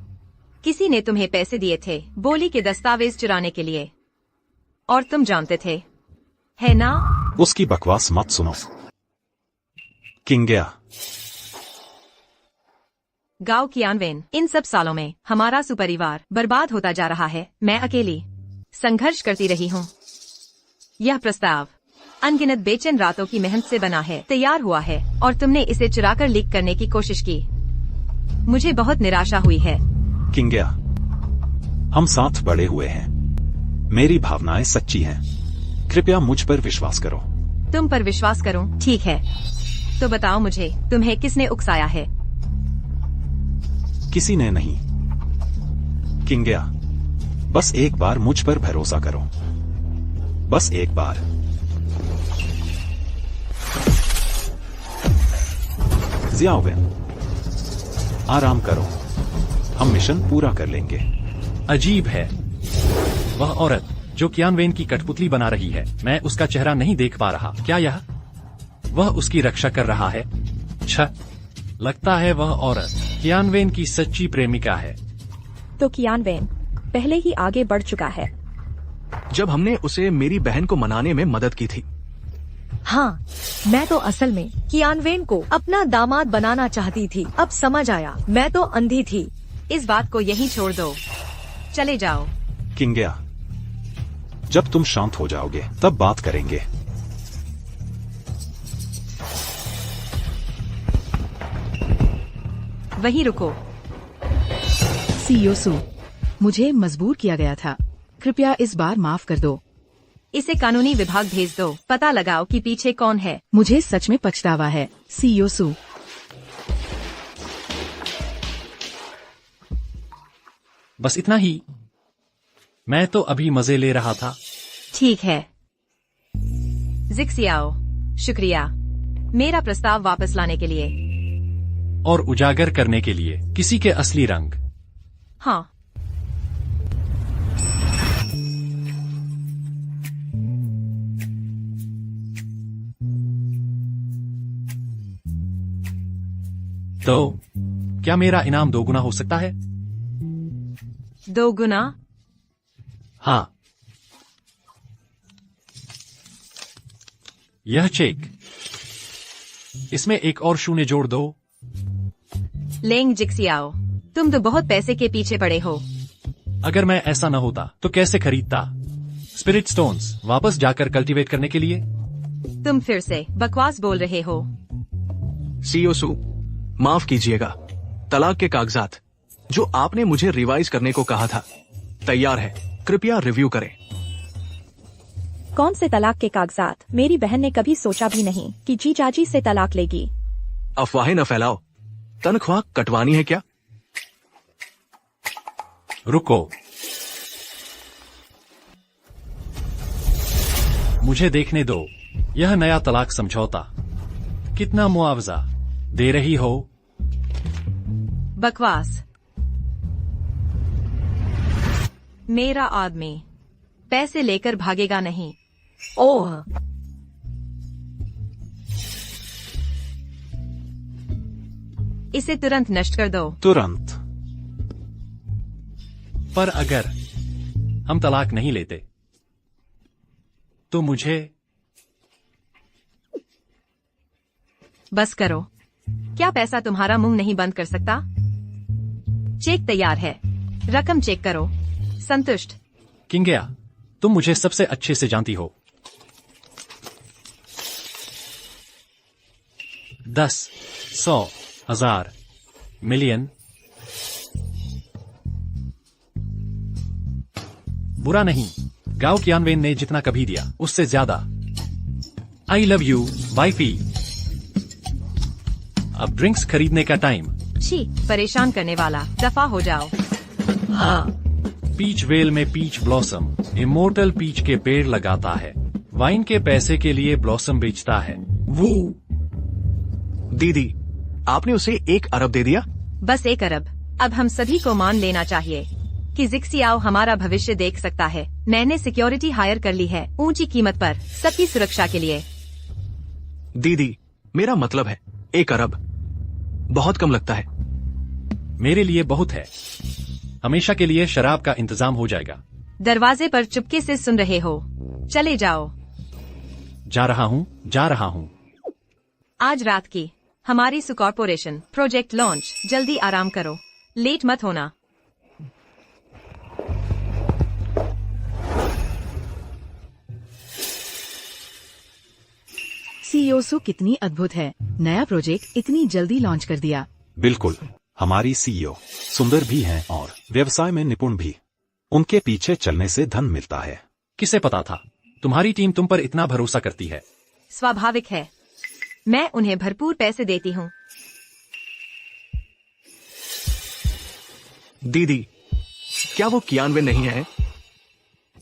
किसी ने तुम्हें पैसे दिए थे बोली के दस्तावेज चुराने के लिए, और तुम जानते थे, है ना? उसकी बकवास मत सुनो। किंग्या, गांव कियानवेन, इन सब सालों में हमारा सुपरिवार बर्बाद होता जा रहा है। मैं अकेली संघर्ष करती रही हूँ। यह प्रस्ताव अनगिनत बेचैन रातों की मेहनत से बना है, तैयार हुआ है, और तुमने इसे चुराकर लीक करने की कोशिश की। मुझे बहुत निराशा हुई है। किंग्या, हम साथ बड़े हुए हैं। मेरी भावनाएं सच्ची हैं। कृपया मुझ पर विश्वास करो। तुम पर विश्वास करूं? ठीक है, तो बताओ मुझे, तुम्हें किसने उकसाया है? किसी ने नहीं। किंग्या, बस एक बार मुझ पर भरोसा करो। बस एक बार। जियाओवेन, आराम करो। हम मिशन पूरा कर लेंगे। अजीब है, वह औरत जो कियानवेन की कठपुतली बना रही है, मैं उसका चेहरा नहीं देख पा रहा। क्या यह वह उसकी रक्षा कर रहा है? छह, लगता है वह औरत कियानवेन की सच्ची प्रेमिका है। तो कियानवेन पहले ही आगे बढ़ चुका है। जब हमने उसे मेरी बहन को मनाने में मदद की थी। हाँ, मैं तो असल में कियानवेन को अपना दामाद बनाना चाहती थी। अब समझ आया, मैं तो अंधी थी। इस बात को यहीं छोड़ दो, चले जाओ। किंग्या, जब तुम शांत हो जाओगे तब बात करेंगे। वहीं रुको। सीईओ सू, मुझे मजबूर किया गया था। कृपया इस बार माफ कर दो। इसे कानूनी विभाग भेज दो। पता लगाओ कि पीछे कौन है। मुझे सच में पछतावा है, सीईओ सू। बस इतना ही। मैं तो अभी मजे ले रहा था। ठीक है, जिक्सियाओ, शुक्रिया मेरा प्रस्ताव वापस लाने के लिए और उजागर करने के लिए किसी के असली रंग। हाँ, तो क्या मेरा इनाम 2 गुना हो सकता है? 2 गुना? हाँ, यह चेक, इसमें एक और शून्य जोड़ दो। लेंग जिक्सियाओ, तुम तो बहुत पैसे के पीछे पड़े हो। अगर मैं ऐसा न होता तो कैसे खरीदता स्पिरिट स्टोन्स वापस जाकर कल्टीवेट करने के लिए? तुम फिर से बकवास बोल रहे हो। सीईओ सू, माफ कीजिएगा। तलाक के कागजात जो आपने मुझे रिवाइज करने को कहा था तैयार है, कृपया रिव्यू करें। कौन से तलाक के कागजात? मेरी बहन ने कभी सोचा भी नहीं कि जीजाजी से तलाक लेगी। अफवाहें न फैलाओ। तनख्वाह कटवानी है क्या? रुको, मुझे देखने दो यह नया तलाक समझौता। कितना मुआवजा दे रही हो? बकवास। मेरा आदमी पैसे लेकर भागेगा नहीं। ओह, इसे तुरंत नष्ट कर दो। तुरंत। पर अगर हम तलाक नहीं लेते तो मुझे बस करो। क्या पैसा तुम्हारा मुंह नहीं बंद कर सकता? चेक तैयार है, रकम चेक करो। संतुष्ट? किंगया, तुम मुझे सबसे अच्छे से जानती हो। 10, 100, 1000, मिलियन। बुरा नहीं, गांव कियानवेन ने जितना कभी दिया उससे ज्यादा। I love you wifey. अब ड्रिंक्स खरीदने का टाइम। छी, परेशान करने वाला, दफा हो जाओ। हाँ, पीच वेल में पीच ब्लॉसम इमोर्टल पीच के पेड़ लगाता है, वाइन के पैसे के लिए ब्लॉसम बेचता है। वो दीदी, आपने उसे 1 अरब दे दिया? बस 1 अरब। अब हम सभी को मान लेना चाहिए कि जिक्सियाओ हमारा भविष्य देख सकता है। मैंने सिक्योरिटी हायर कर ली है, ऊंची कीमत पर, सबकी सुरक्षा के लिए। दीदी, मेरा मतलब है 1 अरब बहुत कम लगता है। मेरे लिए बहुत है। हमेशा के लिए शराब का इंतजाम हो जाएगा। दरवाजे पर चुपके से सुन रहे हो? चले जाओ। जा रहा हूँ, जा रहा हूँ। आज रात की हमारी सु कॉर्पोरेशन प्रोजेक्ट लॉन्च। जल्दी आराम करो, लेट मत होना। सीईओ सु कितनी अद्भुत है, नया प्रोजेक्ट इतनी जल्दी लॉन्च कर दिया। बिल्कुल, हमारी सीईओ सुंदर भी हैं और व्यवसाय में निपुण भी। उनके पीछे चलने से धन मिलता है। किसे पता था तुम्हारी टीम तुम पर इतना भरोसा करती है। स्वाभाविक है, मैं उन्हें भरपूर पैसे देती हूँ। दीदी, क्या वो कियानवेन नहीं है?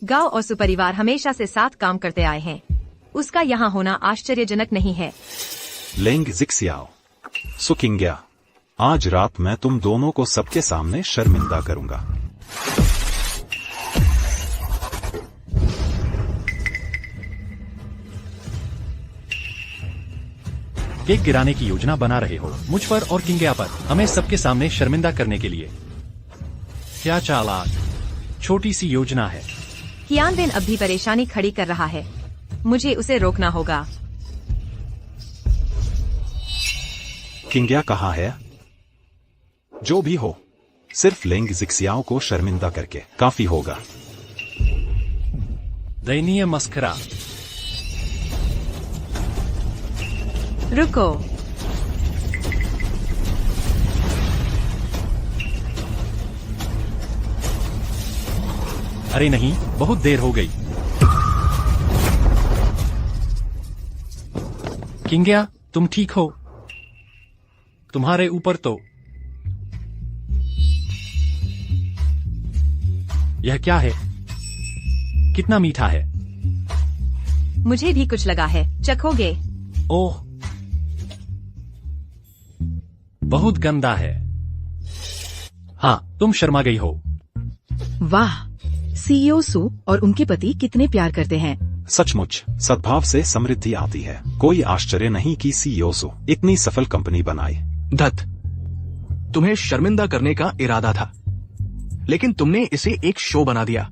गांव और सुपरिवार हमेशा से साथ काम करते आए हैं। उसका यहाँ होना आश्चर्यजनक नहीं है। लेंग जिक्सियाओ, सु किंगया, आज रात मैं तुम दोनों को सबके सामने शर्मिंदा करूंगा। केक गिराने की योजना बना रहे हो मुझ पर और किंगया पर, हमें सबके सामने शर्मिंदा करने के लिए। क्या चालाक छोटी सी योजना है। कियानवेन अब भी परेशानी खड़ी कर रहा है, मुझे उसे रोकना होगा। किंगया कहाँ है? जो भी हो, सिर्फ लेंग जिक्सियाओ को शर्मिंदा करके काफी होगा। दयनीय मस्करा। रुको, अरे नहीं, बहुत देर हो गई। किंगया, तुम ठीक हो? तुम्हारे ऊपर तो यह क्या है? कितना मीठा है। मुझे भी कुछ लगा है, चखोगे? ओह, बहुत गंदा है। हाँ, तुम शर्मा गई हो। वाह, सीईओ सु और उनके पति कितने प्यार करते हैं। सचमुच सद्भाव से समृद्धि आती है। कोई आश्चर्य नहीं कि सीईओ सु इतनी सफल कंपनी बनाई। दत्त, तुम्हें शर्मिंदा करने का इरादा था, लेकिन तुमने इसे एक शो बना दिया।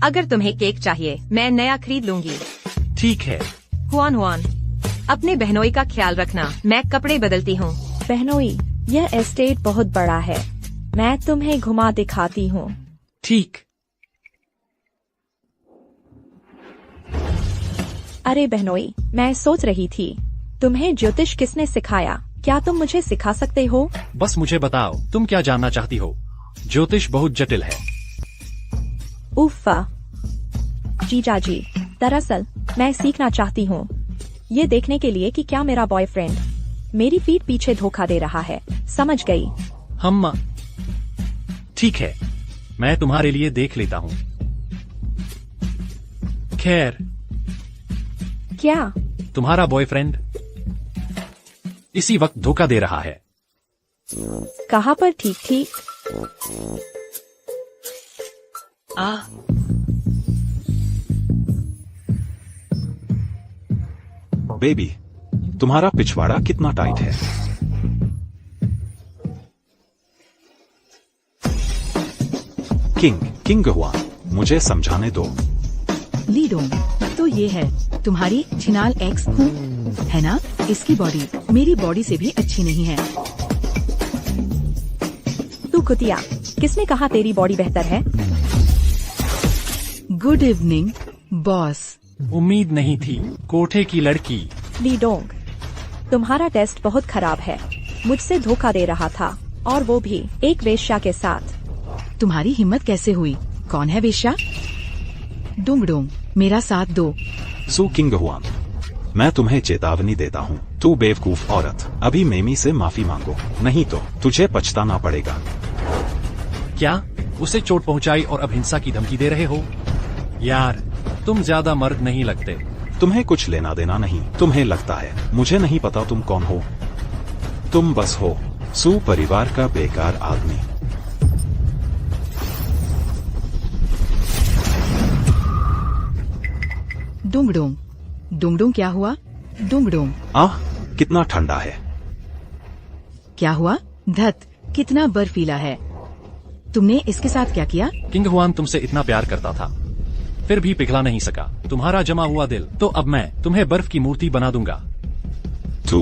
अगर तुम्हें केक चाहिए, मैं नया खरीद लूंगी। ठीक है। हुआन हुआन, अपने बहनोई का ख्याल रखना। मैं कपड़े बदलती हूँ। बहनोई, यह एस्टेट बहुत बड़ा है, मैं तुम्हें घुमा दिखाती हूँ। ठीक। अरे बहनोई, मैं सोच रही थी, तुम्हें ज्योतिष किसने सिखाया? क्या तुम मुझे सिखा सकते हो? बस मुझे बताओ, तुम क्या जानना चाहती हो? ज्योतिष बहुत जटिल है। उफ़्फ़ा, जीजाजी, दरअसल मैं सीखना चाहती हूँ, ये देखने के लिए कि क्या मेरा बॉयफ्रेंड मेरी पीठ पीछे धोखा दे रहा है। समझ गई? हम ठीक है, मैं तुम्हारे लिए देख लेता हूँ। खैर, क्या? तुम्हारा बॉयफ्रेंड इसी वक्त धोखा दे रहा है। कहाँ पर ठीक ठीक? बेबी, तुम्हारा पिछवाड़ा कितना टाइट है। किंग हुआ, मुझे समझाने दो। लीडोंग, तो ये है तुम्हारी छिनाल एक्स हूँ, है ना? इसकी बॉडी मेरी बॉडी से भी अच्छी नहीं है। तू कुतिया, किसने कहा तेरी बॉडी बेहतर है? Good evening boss. उम्मीद नहीं थी, कोठे की लड़की। लीडोंग, तुम्हारा टेस्ट बहुत खराब है। मुझसे धोखा दे रहा था, और वो भी एक वेश्या के साथ। तुम्हारी हिम्मत कैसे हुई? कौन है वेश्या? डोंगडोंग, मेरा साथ दो। सू किंग हुआ, मैं तुम्हें चेतावनी देता हूँ, तू बेवकूफ औरत, अभी मेमी से माफी मांगो, नहीं तो तुझे पछताना पड़ेगा। क्या उसे चोट पहुंचाई और अब हिंसा की धमकी दे रहे हो? यार, तुम ज्यादा मर्द नहीं लगते। तुम्हें कुछ लेना देना नहीं, तुम्हें लगता है मुझे नहीं पता तुम कौन हो। तुम बस हो सू परिवार का बेकार आदमी। डोंगडोंग, डोंगडोंग क्या हुआ? डोंगडोंग, आह, कितना ठंडा है। क्या हुआ? धत, कितना बर्फीला है। तुमने इसके साथ क्या किया? किंग हुआन तुमसे इतना प्यार करता था, फिर भी पिघला नहीं सका तुम्हारा जमा हुआ दिल। तो अब मैं तुम्हें बर्फ की मूर्ति बना दूंगा। तू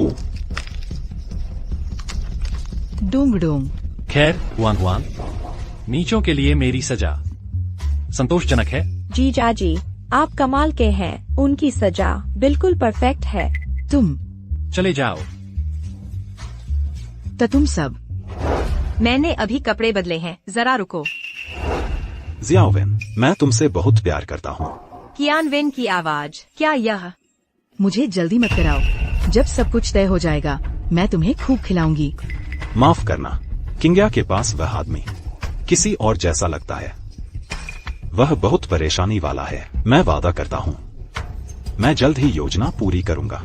डोंगडोंग, खैर हुआन, नीचों के लिए मेरी सजा संतोषजनक है। जीजा जी, आप कमाल के हैं। उनकी सजा बिल्कुल परफेक्ट है। तुम चले जाओ। तो तुम सब। मैंने अभी कपड़े बदले हैं, जरा रुको। जियाओवेन, मैं तुमसे बहुत प्यार करता हूँ। कियानवेन की आवाज, क्या यह? मुझे जल्दी मत कराओ। जब सब कुछ तय हो जाएगा, मैं तुम्हें खूब खिलाऊंगी। माफ करना, किंग्या के पास वह आदमी किसी और जैसा लगता है। वह बहुत परेशानी वाला है। मैं वादा करता हूँ, मैं जल्द ही योजना पूरी करूंगा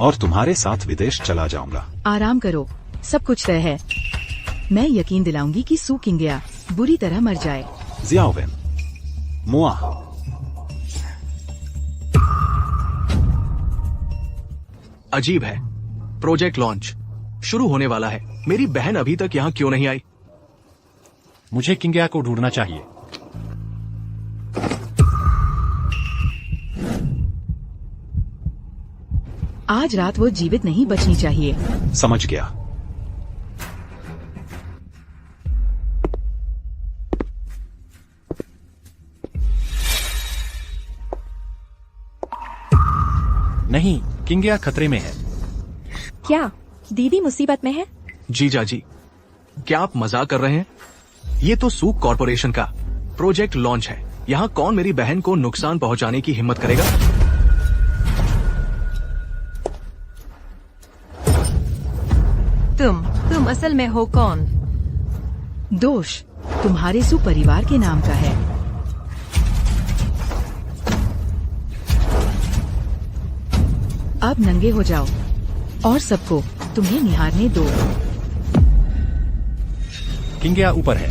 और तुम्हारे साथ विदेश चला जाऊंगा। आराम करो, सब कुछ तय है। मैं यकीन दिलाऊंगी कि सू किंग्या बुरी तरह मर जाए। जियाओवेन, मुआ। अजीब है, प्रोजेक्ट लॉन्च शुरू होने वाला है। मेरी बहन अभी तक यहाँ क्यों नहीं आई? मुझे किंग्या को ढूंढना चाहिए। आज रात वो जीवित नहीं बचनी चाहिए। समझ गया। नहीं, किंग्या खतरे में है। क्या दीदी मुसीबत में है? जीजा जी, क्या आप मजाक कर रहे हैं? ये तो सूक कॉरपोरेशन का प्रोजेक्ट लॉन्च है। यहाँ कौन मेरी बहन को नुकसान पहुँचाने की हिम्मत करेगा? तुम असल में हो कौन? दोष तुम्हारे सू परिवार के नाम का है। अब नंगे हो जाओ और सबको तुम्हें निहारने दो। किंग्या ऊपर है।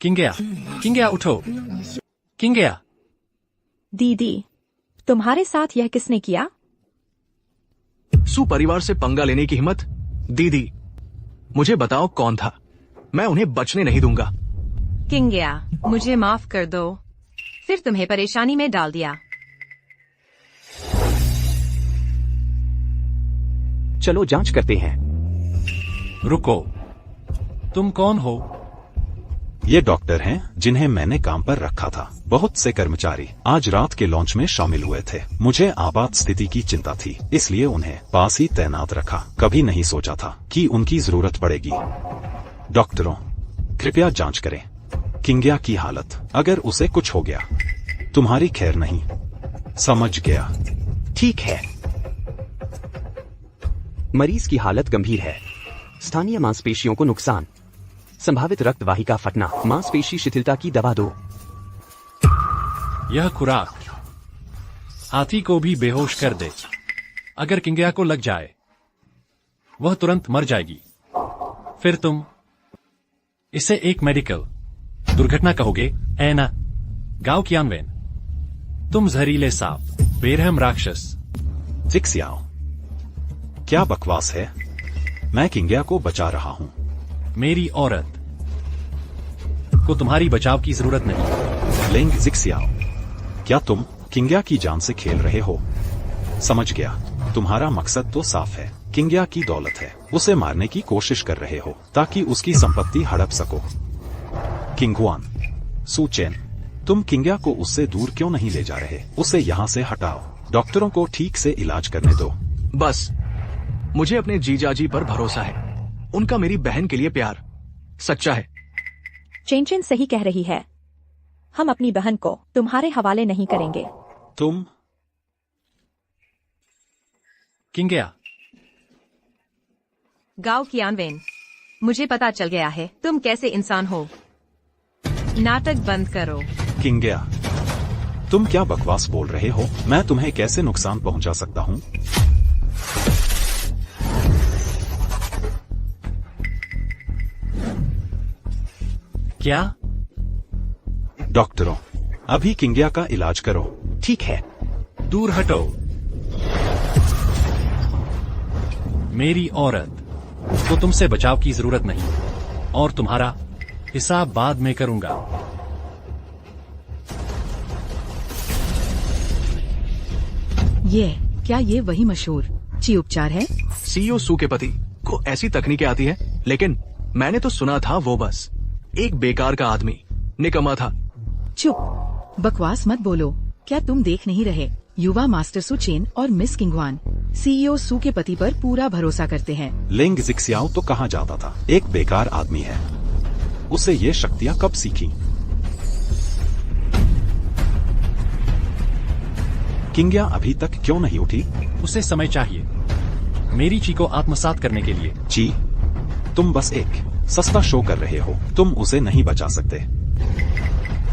किंग्या उठो। किंग्या। दीदी, तुम्हारे साथ यह किसने किया? सू परिवार से पंगा लेने की हिम्मत? दीदी, मुझे बताओ कौन था? मैं उन्हें बचने नहीं दूंगा। किंग्या, मुझे माफ कर दो, फिर तुम्हें परेशानी में डाल दिया। चलो जांच करते हैं। रुको, तुम कौन हो? ये डॉक्टर हैं जिन्हें मैंने काम पर रखा था। बहुत से कर्मचारी आज रात के लॉन्च में शामिल हुए थे। मुझे आपात स्थिति की चिंता थी, इसलिए उन्हें पास ही तैनात रखा। कभी नहीं सोचा था कि उनकी जरूरत पड़ेगी। डॉक्टरों, कृपया जांच करें किंग्या की हालत। अगर उसे कुछ हो गया, तुम्हारी खैर नहीं। समझ गया? ठीक है। मरीज की हालत गंभीर है। स्थानीय मांसपेशियों को नुकसान, संभावित रक्त वाहिका फटना, मांसपेशी शिथिलता की दवा दो। यह खुराक हाथी को भी बेहोश कर दे। अगर किंगया को लग जाए वह तुरंत मर जाएगी। फिर तुम इसे एक मेडिकल दुर्घटना कहोगे, है ना? गांव कियानवेन, तुम जहरीले सांप, बेरहम राक्षस। जिक्सियाओ, क्या बकवास है? मैं किंगया को बचा रहा हूं। मेरी औरत को तुम्हारी बचाव की जरूरत नहीं। लिंग जिक्सियाओ, क्या तुम किंगया की जान से खेल रहे हो? समझ गया, तुम्हारा मकसद तो साफ है। किंगया की दौलत है, उसे मारने की कोशिश कर रहे हो ताकि उसकी संपत्ति हड़प सको। किंगवान, सुचेन, तुम किंगया को उससे दूर क्यों नहीं ले जा रहे? उसे यहाँ से हटाओ। डॉक्टरों को ठीक से इलाज करने दो। बस मुझे अपने जीजाजी पर भरोसा है। उनका मेरी बहन के लिए प्यार सच्चा है। चेनचेन सही कह रही है। हम अपनी बहन को तुम्हारे हवाले नहीं करेंगे। तुम किंगया, गांव कियानवेन, मुझे पता चल गया है तुम कैसे इंसान हो। नाटक बंद करो। किंगया, तुम क्या बकवास बोल रहे हो? मैं तुम्हें कैसे नुकसान पहुंचा सकता हूं? क्या? डॉक्टरों, अभी किंगया का इलाज करो। ठीक है, दूर हटो। मेरी औरत को तुमसे बचाव की जरूरत नहीं और तुम्हारा हिसाब बाद में करूंगा। क्या ये वही मशहूर ची उपचार है? सीईओ सू के पति को ऐसी तकनीकें आती है, लेकिन मैंने तो सुना था वो बस एक बेकार का आदमी, निकम्मा था। चुप, बकवास मत बोलो। क्या तुम देख नहीं रहे? युवा मास्टर सु चेन और मिस किंगवान सीईओ सू के पति पर पूरा भरोसा करते हैं। लिंग जिक्सियाओ तो कहा जाता था एक बेकार आदमी है। उसे ये शक्तियां कब सीखी? किंगया अभी तक क्यों नहीं उठी? उसे समय चाहिए मेरी ची को आत्मसात करने के लिए। ची, तुम बस एक सस्ता शो कर रहे हो। तुम उसे नहीं बचा सकते।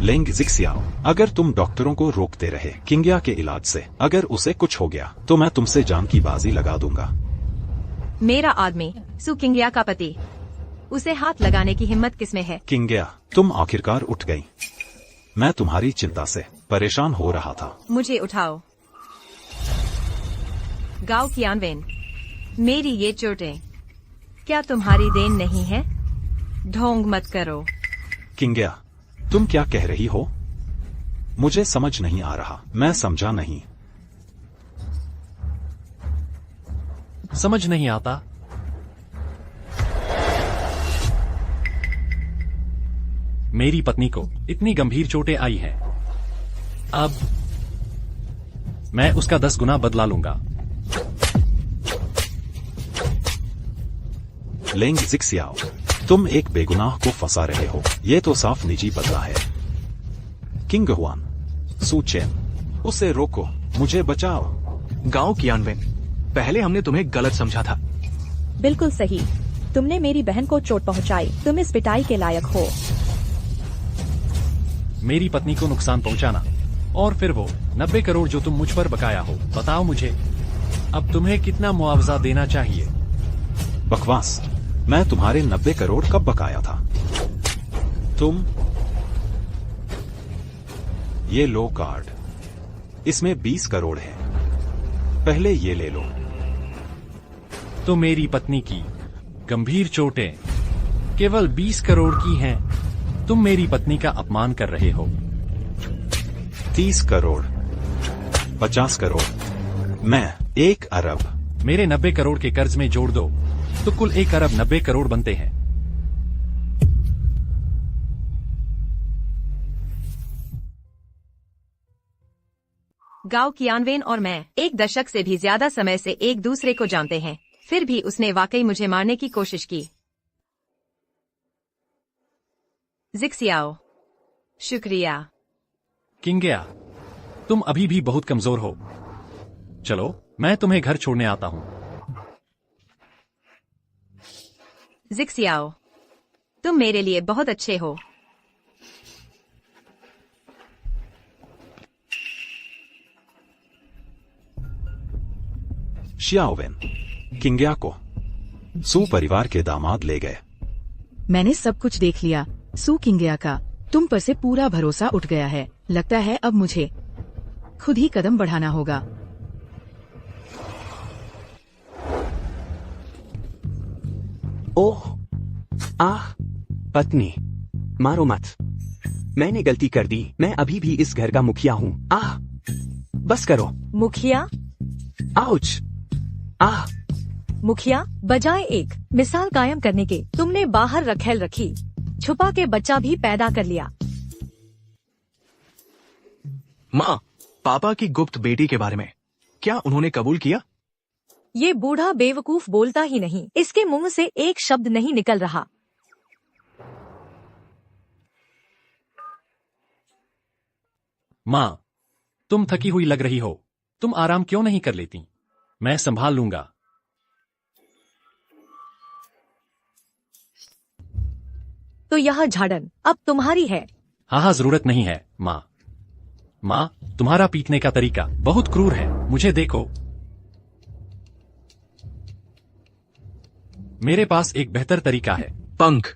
लिंग जिक्सियाओ, अगर तुम डॉक्टरों को रोकते रहे किंगया के इलाज से, अगर उसे कुछ हो गया तो मैं तुमसे जान की बाजी लगा दूंगा। मेरा आदमी सु किंगया का पति, उसे हाथ लगाने की हिम्मत किसमें है? किंगया, तुम आखिरकार उठ गई। मैं तुम्हारी चिंता से परेशान हो रहा था। मुझे उठाओ। गांव कियानवेन, मेरी ये चोटें क्या तुम्हारी देन नहीं है? ढोंग मत करो। किंगया, तुम क्या कह रही हो? मुझे समझ नहीं आ रहा। मैं समझा नहीं। समझ नहीं आता? मेरी पत्नी को इतनी गंभीर चोटें आई हैं। अब मैं उसका 10 गुना बदला लूंगा। लिंग जिक्सियाओ, तुम एक बेगुनाह को फंसा रहे हो। ये तो साफ निजी बदला है। किंग हुआन, सू चेन, उसे रोको, मुझे बचाओ। गांव कियानवेन, पहले हमने तुम्हें गलत समझा था। बिल्कुल सही। तुमने मेरी बहन को चोट पहुंचाई। तुम इस पिटाई के लायक हो। मेरी पत्नी को नुकसान पहुंचाना और फिर वो 90 करोड़ जो तुम मुझ पर बकाया हो। बताओ मुझे अब तुम्हें कितना मुआवजा देना चाहिए? बकवास, मैं तुम्हारे 90 करोड़ कब बकाया था? तुम ये लो कार्ड, इसमें 20 करोड़ है। पहले ये ले लो। तो मेरी पत्नी की गंभीर चोटें केवल 20 करोड़ की हैं। तुम मेरी पत्नी का अपमान कर रहे हो। 30 करोड़, 50 करोड़, मैं 1 अरब। मेरे 90 करोड़ के कर्ज में जोड़ दो तो कुल 1 अरब 90 करोड़ बनते हैं। गांव कियानवेन और मैं 1 दशक से भी ज्यादा समय से एक दूसरे को जानते हैं, फिर भी उसने वाकई मुझे मारने की कोशिश की। जिक्सियाओ, शुक्रिया। किंगया, तुम अभी भी बहुत कमजोर हो। चलो, मैं तुम्हें घर छोड़ने आता हूं। जिक्सियाओ, तुम मेरे लिए बहुत अच्छे हो। शियाओवेन किंग्या को सू परिवार के दामाद ले गए। मैंने सब कुछ देख लिया। सू किंग्या का तुम पर से पूरा भरोसा उठ गया है। लगता है अब मुझे खुद ही कदम बढ़ाना होगा। ओह, आह, पत्नी, मारो मत। मैंने गलती कर दी। मैं अभी भी इस घर का मुखिया हूँ। आह, बस करो। मुखिया? आउच, आह। मुखिया, बजाय एक मिसाल कायम करने के तुमने बाहर रखेल रखी, छुपा के बच्चा भी पैदा कर लिया। माँ, पापा की गुप्त बेटी के बारे में क्या उन्होंने कबूल किया? ये बूढ़ा बेवकूफ बोलता ही नहीं, इसके मुंह से एक शब्द नहीं निकल रहा। माँ, तुम थकी हुई लग रही हो। तुम आराम क्यों नहीं कर लेती? मैं संभाल लूंगा। तो यह झाड़न अब तुम्हारी है। हाँ, जरूरत नहीं है माँ। माँ, तुम्हारा पीटने का तरीका बहुत क्रूर है। मुझे देखो। मेरे पास एक बेहतर तरीका है। पंख।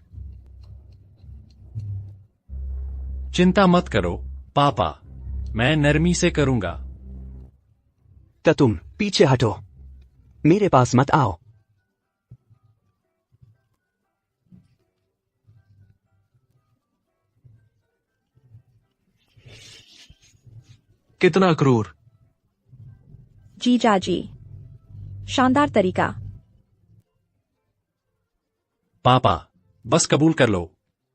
चिंता मत करो पापा, मैं नरमी से करूंगा। तो तुम पीछे हटो, मेरे पास मत आओ। कितना क्रूर। जीजाजी, शानदार तरीका। पापा, बस कबूल कर लो,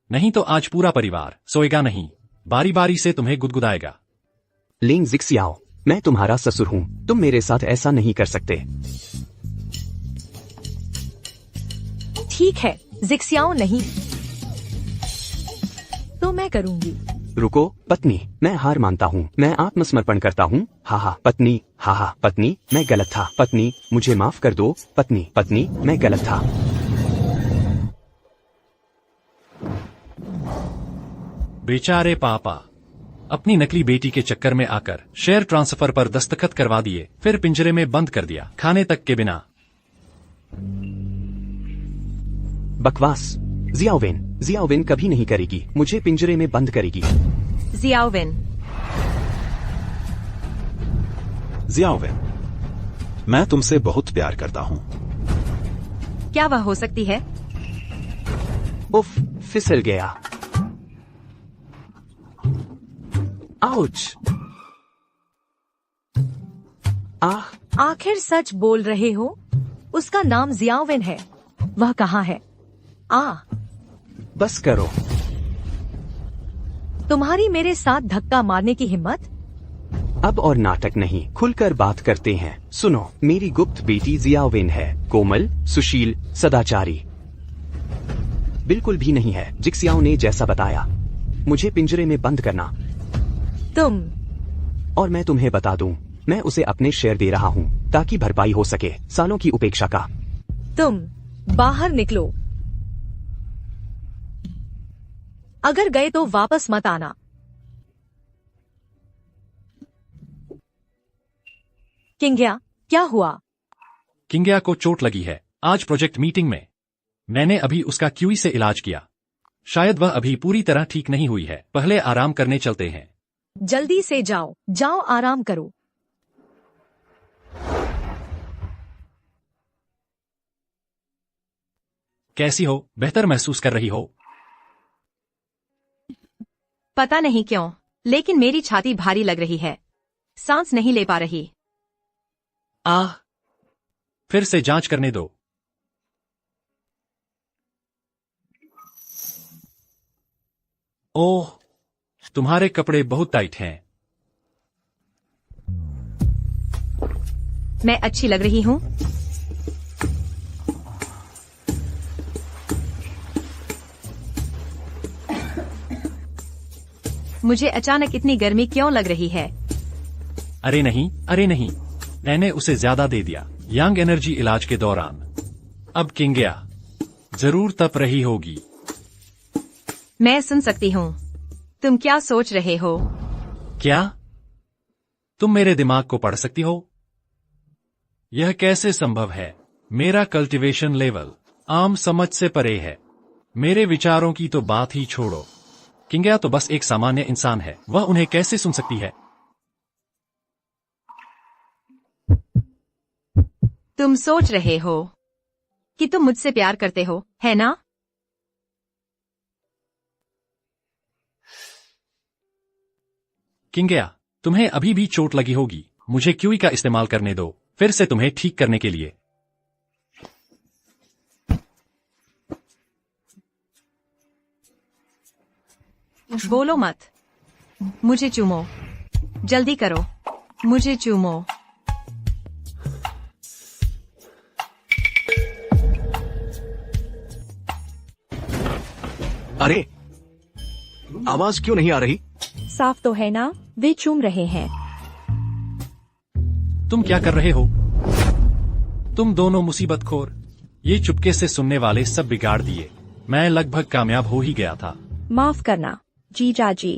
नहीं तो आज पूरा परिवार सोएगा नहीं। बारी बारी से तुम्हें गुदगुदाएगा। लिंग जिक्सियाओ, मैं तुम्हारा ससुर हूँ। तुम मेरे साथ ऐसा नहीं कर सकते। ठीक है, जिक्सियाओ नहीं तो मैं करूंगी। रुको पत्नी, मैं हार मानता हूँ। मैं आत्मसमर्पण करता हूँ। हा पत्नी, हा पत्नी, मैं गलत था। पत्नी, मुझे माफ कर दो। पत्नी, पत्नी, मैं गलत था। बेचारे पापा, अपनी नकली बेटी के चक्कर में आकर शेयर ट्रांसफर पर दस्तखत करवा दिए, फिर पिंजरे में बंद कर दिया, खाने तक के बिना। बकवास। जियाओवेन कभी नहीं करेगी। मुझे पिंजरे में बंद करेगी। जियाओवेन, जियाओवेन, मैं तुमसे बहुत प्यार करता हूँ। क्या वह हो सकती है? उफ, फिसल गया। आउच। आह, आखिर सच बोल रहे हो? उसका नाम जियाओवेन है। वह कहाँ है? बस करो। तुम्हारी मेरे साथ धक्का मारने की हिम्मत? अब और नाटक नहीं, खुलकर बात करते हैं। सुनो, मेरी गुप्त बेटी जियाओवेन है। कोमल, सुशील, सदाचारी। बिल्कुल भी नहीं है जिक्सियाओ ने जैसा बताया। मुझे पिंजरे में बंद करना। तुम। और मैं तुम्हें बता दूं, मैं उसे अपने शेयर दे रहा हूँ ताकि भरपाई हो सके सालों की उपेक्षा का। तुम बाहर निकलो। अगर गए तो वापस मत आना। किंग्या, क्या हुआ? किंग्या को चोट लगी है। आज प्रोजेक्ट मीटिंग में मैंने अभी उसका क्यूई से इलाज किया। शायद वह अभी पूरी तरह ठीक नहीं हुई है। पहले आराम करने चलते हैं। जल्दी से जाओ, जाओ आराम करो। कैसी हो? बेहतर महसूस कर रही हो? पता नहीं क्यों, लेकिन मेरी छाती भारी लग रही है। सांस नहीं ले पा रही। फिर से जांच करने दो। ओह, तुम्हारे कपड़े बहुत टाइट हैं। मैं अच्छी लग रही हूँ? मुझे अचानक इतनी गर्मी क्यों लग रही है? अरे नहीं, अरे नहीं, मैंने उसे ज्यादा दे दिया यंग एनर्जी इलाज के दौरान। अब किंग्या, जरूर तप रही होगी। मैं सुन सकती हूँ। तुम क्या सोच रहे हो? क्या तुम मेरे दिमाग को पढ़ सकती हो? यह कैसे संभव है? मेरा कल्टीवेशन लेवल आम समझ से परे है। मेरे विचारों की तो बात ही छोड़ो। किंग्या तो बस एक सामान्य इंसान है, वह उन्हें कैसे सुन सकती है? तुम सोच रहे हो कि तुम मुझसे प्यार करते हो, है ना? किंग्या, तुम्हें अभी भी चोट लगी होगी। मुझे क्यूई का इस्तेमाल करने दो, फिर से तुम्हें ठीक करने के लिए। बोलो मत। मुझे चूमो, जल्दी करो, मुझे चूमो। अरे, आवाज क्यों नहीं आ रही? साफ तो है ना, वे चूम रहे हैं। तुम क्या कर रहे हो? तुम दोनों मुसीबतखोर। ये चुपके से सुनने वाले सब बिगाड़ दिए। मैं लगभग कामयाब हो ही गया था। माफ करना जीजा जी।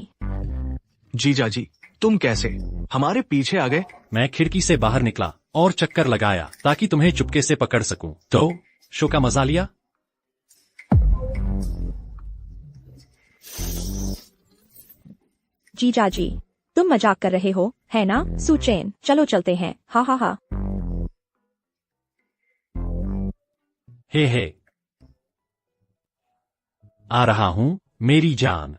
जीजा जी, तुम कैसे हमारे पीछे आ गए? मैं खिड़की से बाहर निकला और चक्कर लगाया ताकि तुम्हें चुपके से पकड़ सकूं। तो शो का मजा लिया? जीजा जी, तुम मजाक कर रहे हो, है ना? सुचेन, चलो चलते हैं। हा हा हा। हे आ रहा हूं मेरी जान।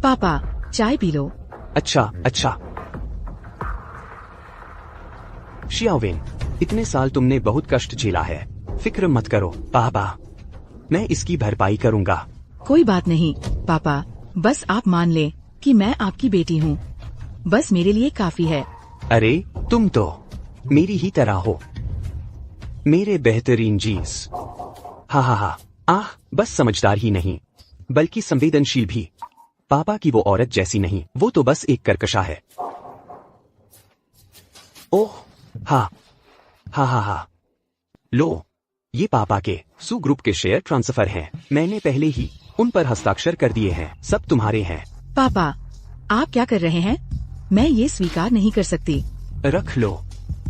पापा, चाय पी लो। अच्छा अच्छा। शियावेन, इतने साल तुमने बहुत कष्ट झेला है। फिक्र मत करो पापा, मैं इसकी भरपाई करूंगा। कोई बात नहीं पापा, बस आप मान लें कि मैं आपकी बेटी हूँ। बस मेरे लिए काफी है। अरे तुम तो मेरी ही तरह हो, मेरे बेहतरीन जीस। हा हा हा। आह, बस समझदार ही नहीं बल्कि संवेदनशील भी। पापा की वो औरत जैसी नहीं, वो तो बस एक कर्कशा है। ओह हा हा हा हा। लो, ये पापा के सू ग्रुप के शेयर ट्रांसफर हैं। मैंने पहले ही उन पर हस्ताक्षर कर दिए हैं। सब तुम्हारे हैं। पापा, आप क्या कर रहे हैं? मैं ये स्वीकार नहीं कर सकती। रख लो,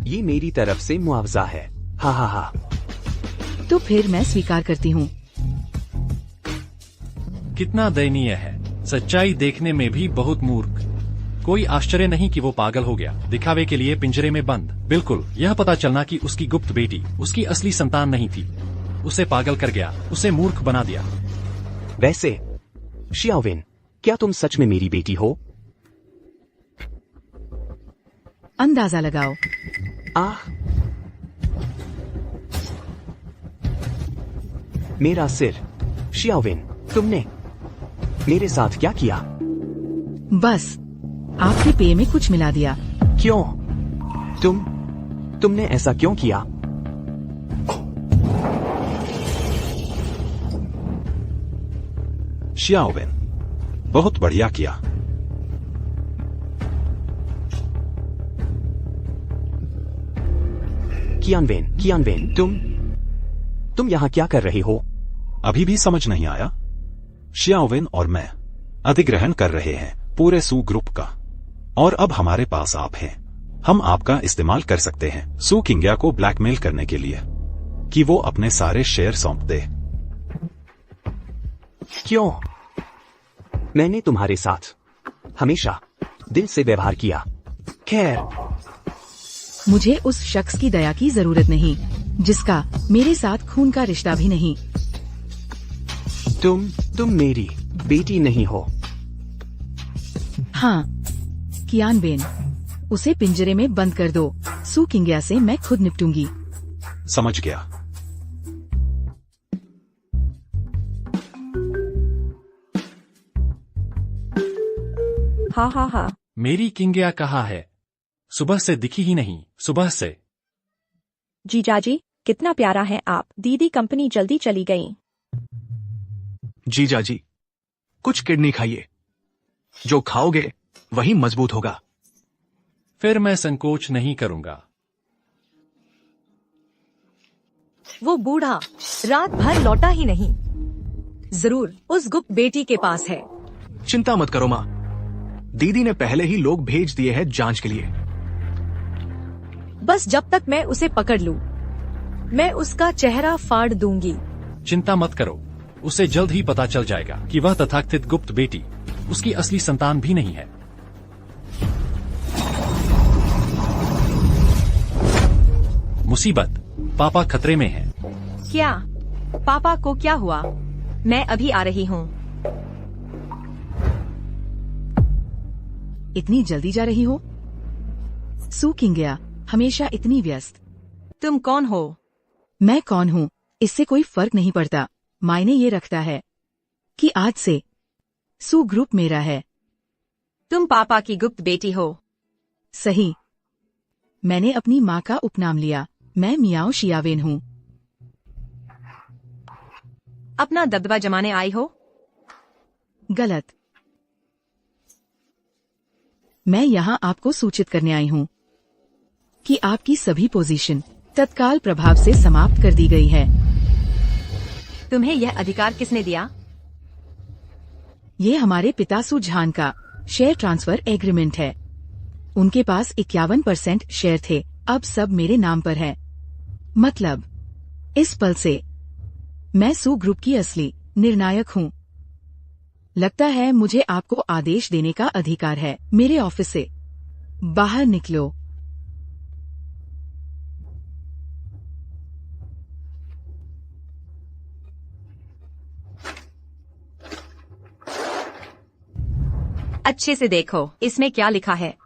ये मेरी तरफ से मुआवजा है। हा हा हा। तो फिर मैं स्वीकार करती हूँ। कितना दयनीय है। सच्चाई देखने में भी बहुत मूर्ख। कोई आश्चर्य नहीं कि वो पागल हो गया, दिखावे के लिए पिंजरे में बंद। बिल्कुल, यह पता चलना कि उसकी गुप्त बेटी उसकी असली संतान नहीं थी, उसे पागल कर गया, उसे मूर्ख बना दिया। वैसे शियावेन, क्या तुम सच में मेरी बेटी हो? अंदाजा लगाओ। आह, मेरा सिर। शियावेन, तुमने मेरे साथ क्या किया? बस आपके पेय में कुछ मिला दिया। क्यों? तुमने ऐसा क्यों किया? शियावेन, बहुत बढ़िया किया। कियानवेन, तुम यहाँ क्या कर रहे हो? अभी भी समझ नहीं आया? शियावेन और मैं अधिग्रहण कर रहे हैं पूरे सू ग्रुप का, और अब हमारे पास आप हैं। हम आपका इस्तेमाल कर सकते हैं सू किंग्या को ब्लैकमेल करने के लिए कि वो अपने सारे शेयर सौंप दे। क्यों? मैंने तुम्हारे साथ हमेशा दिल से व्यवहार किया। खैर, मुझे उस शख्स की दया की जरूरत नहीं जिसका मेरे साथ खून का रिश्ता भी नहीं। तुम मेरी बेटी नहीं हो। हाँ, कियानवेन, उसे पिंजरे में बंद कर दो। सू किंग्या से मैं खुद निपटूंगी। समझ गया। हा हा हा। मेरी किंग्या कहाँ है? सुबह से दिखी ही नहीं। सुबह से। जीजाजी, कितना प्यारा है आप। दीदी कंपनी जल्दी चली गई। जीजा जी, कुछ किडनी खाइए। जो खाओगे वही मजबूत होगा। फिर मैं संकोच नहीं करूंगा। वो बूढ़ा रात भर लौटा ही नहीं। जरूर उस गुप्त बेटी के पास है। चिंता मत करो माँ, दीदी ने पहले ही लोग भेज दिए हैं जांच के लिए। बस जब तक मैं उसे पकड़ लूं, मैं उसका चेहरा फाड़ दूंगी। चिंता मत करो, उसे जल्द ही पता चल जाएगा कि वह तथाकथित गुप्त बेटी उसकी असली संतान भी नहीं है। मुसीबत, पापा खतरे में हैं। क्या? पापा को क्या हुआ? मैं अभी आ रही हूँ। इतनी जल्दी जा रही हो? सू किंग्या हमेशा इतनी व्यस्त। तुम कौन हो? मैं कौन हूँ इससे कोई फर्क नहीं पड़ता। मायने ये रखता है कि आज से सू ग्रुप मेरा है। तुम पापा की गुप्त बेटी हो। सही। मैंने अपनी माँ का उपनाम लिया। मैं मियाओ शियावेन हूँ। अपना दबदबा जमाने आई हो? गलत। मैं यहाँ आपको सूचित करने आई हूँ कि आपकी सभी पोजीशन तत्काल प्रभाव से समाप्त कर दी गई है। तुम्हें यह अधिकार किसने दिया? ये हमारे पिता सू झान का शेयर ट्रांसफर एग्रीमेंट है। उनके पास 51% शेयर थे, अब सब मेरे नाम पर है। मतलब इस पल से मैं सू ग्रुप की असली निर्णायक हूँ। लगता है मुझे आपको आदेश देने का अधिकार है। मेरे ऑफिस से बाहर निकलो। अच्छे से देखो, इसमें क्या लिखा है?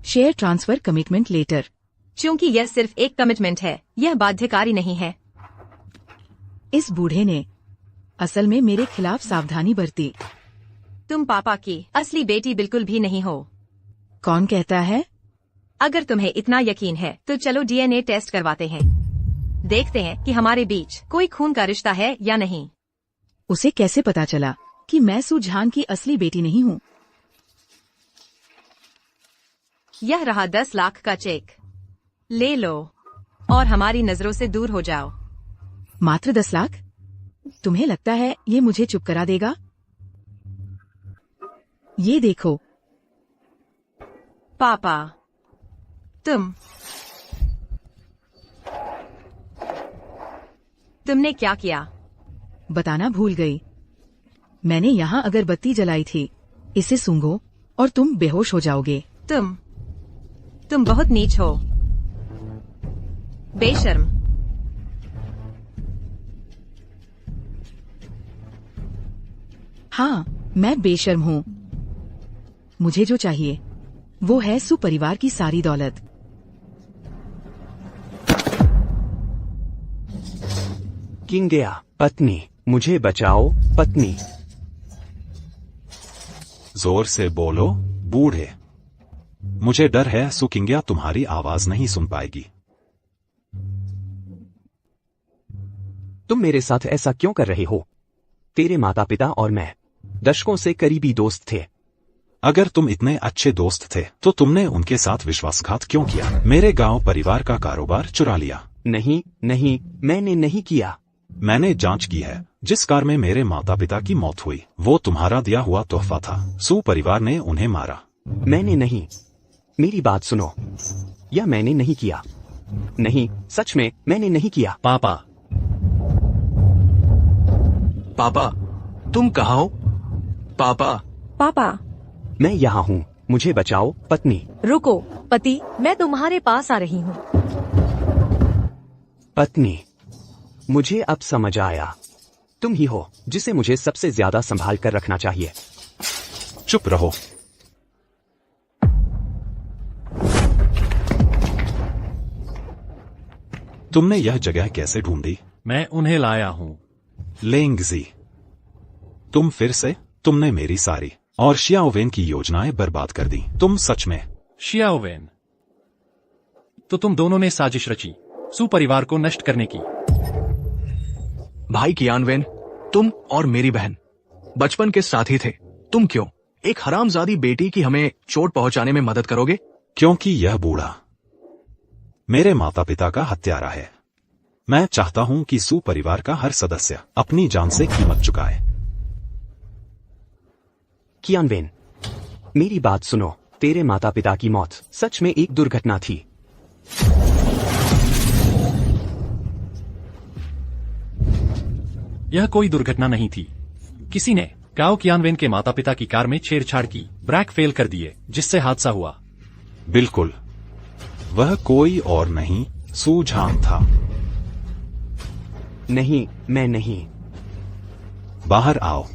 Share transfer commitment letter. क्योंकि यह सिर्फ एक कमिटमेंट है, यह बाध्यकारी नहीं है। इस बूढ़े ने असल में मेरे खिलाफ सावधानी बरती। तुम पापा की असली बेटी बिल्कुल भी नहीं हो। कौन कहता है? अगर तुम्हें इतना यकीन है तो चलो DNA टेस्ट करवाते हैं। देखते हैं कि हमारे बीच कोई खून का रिश्ता है या नहीं। उसे कैसे पता चला कि मैं सू झान की असली बेटी नहीं हूँ? यह रहा 10 लाख का चेक। ले लो और हमारी नजरों से दूर हो जाओ। मात्र 10 लाख? तुम्हें लगता है ये मुझे चुप करा देगा? ये देखो। पापा, तुमने क्या किया? बताना भूल गई। मैंने यहाँ अगरबत्ती जलाई थी। इसे सूंघो और तुम बेहोश हो जाओगे। तुम बहुत नीच हो। बेशर्म। हाँ, मैं बेशर्म हूँ। मुझे जो चाहिए वो है सू परिवार की सारी दौलत। किंग्या, पत्नी, मुझे बचाओ, पत्नी। जोर से बोलो, बूढ़े। मुझे डर है सू किंग्या तुम्हारी आवाज नहीं सुन पाएगी। तुम मेरे साथ ऐसा क्यों कर रहे हो? तेरे माता पिता और मैं दशकों से करीबी दोस्त थे। अगर तुम इतने अच्छे दोस्त थे तो तुमने उनके साथ विश्वासघात क्यों किया? मेरे गांव परिवार का कारोबार चुरा लिया। नहीं, मैंने नहीं किया। मैंने जांच की है। जिस कार में मेरे माता पिता की मौत हुई वो तुम्हारा दिया हुआ तोहफा था। सू परिवार ने उन्हें मारा। मैंने नहीं। मेरी बात सुनो, यह मैंने नहीं किया। नहीं, सच में मैंने नहीं किया। पापा, पापा, तुम कहाँ हो? पापा, पापा, मैं यहाँ हूँ, मुझे बचाओ, पत्नी। रुको पति, मैं तुम्हारे पास आ रही हूँ। पत्नी, मुझे अब समझ आया। तुम ही हो जिसे मुझे सबसे ज्यादा संभाल कर रखना चाहिए। चुप रहो। तुमने यह जगह कैसे ढूंढी? मैं उन्हें लाया हूँ। लेंगजी, तुम फिर से? तुमने मेरी सारी और शियाओवेन की योजनाएं बर्बाद कर दी। तुम सच में? शियाओवेन, तो तुम दोनों ने साजिश रची सू परिवार को नष्ट करने की। भाई कियानवेन, तुम और मेरी बहन बचपन के साथी थे। तुम क्यों एक हरामजादी बेटी की हमें चोट पहुंचाने में मदद करोगे? क्योंकि यह बूढ़ा मेरे माता पिता का हत्यारा है। मैं चाहता हूं कि सू परिवार का हर सदस्य अपनी जान से कीमत चुकाए। कियान वेन, मेरी बात सुनो। तेरे माता पिता की मौत सच में एक दुर्घटना थी। यह कोई दुर्घटना नहीं थी। किसी ने गाओ कियानवेन के माता पिता की कार में छेड़छाड़ की, ब्रेक फेल कर दिए, जिससे हादसा हुआ। बिल्कुल, वह कोई और नहीं सू झांग था। नहीं, मैं नहीं। बाहर आओ।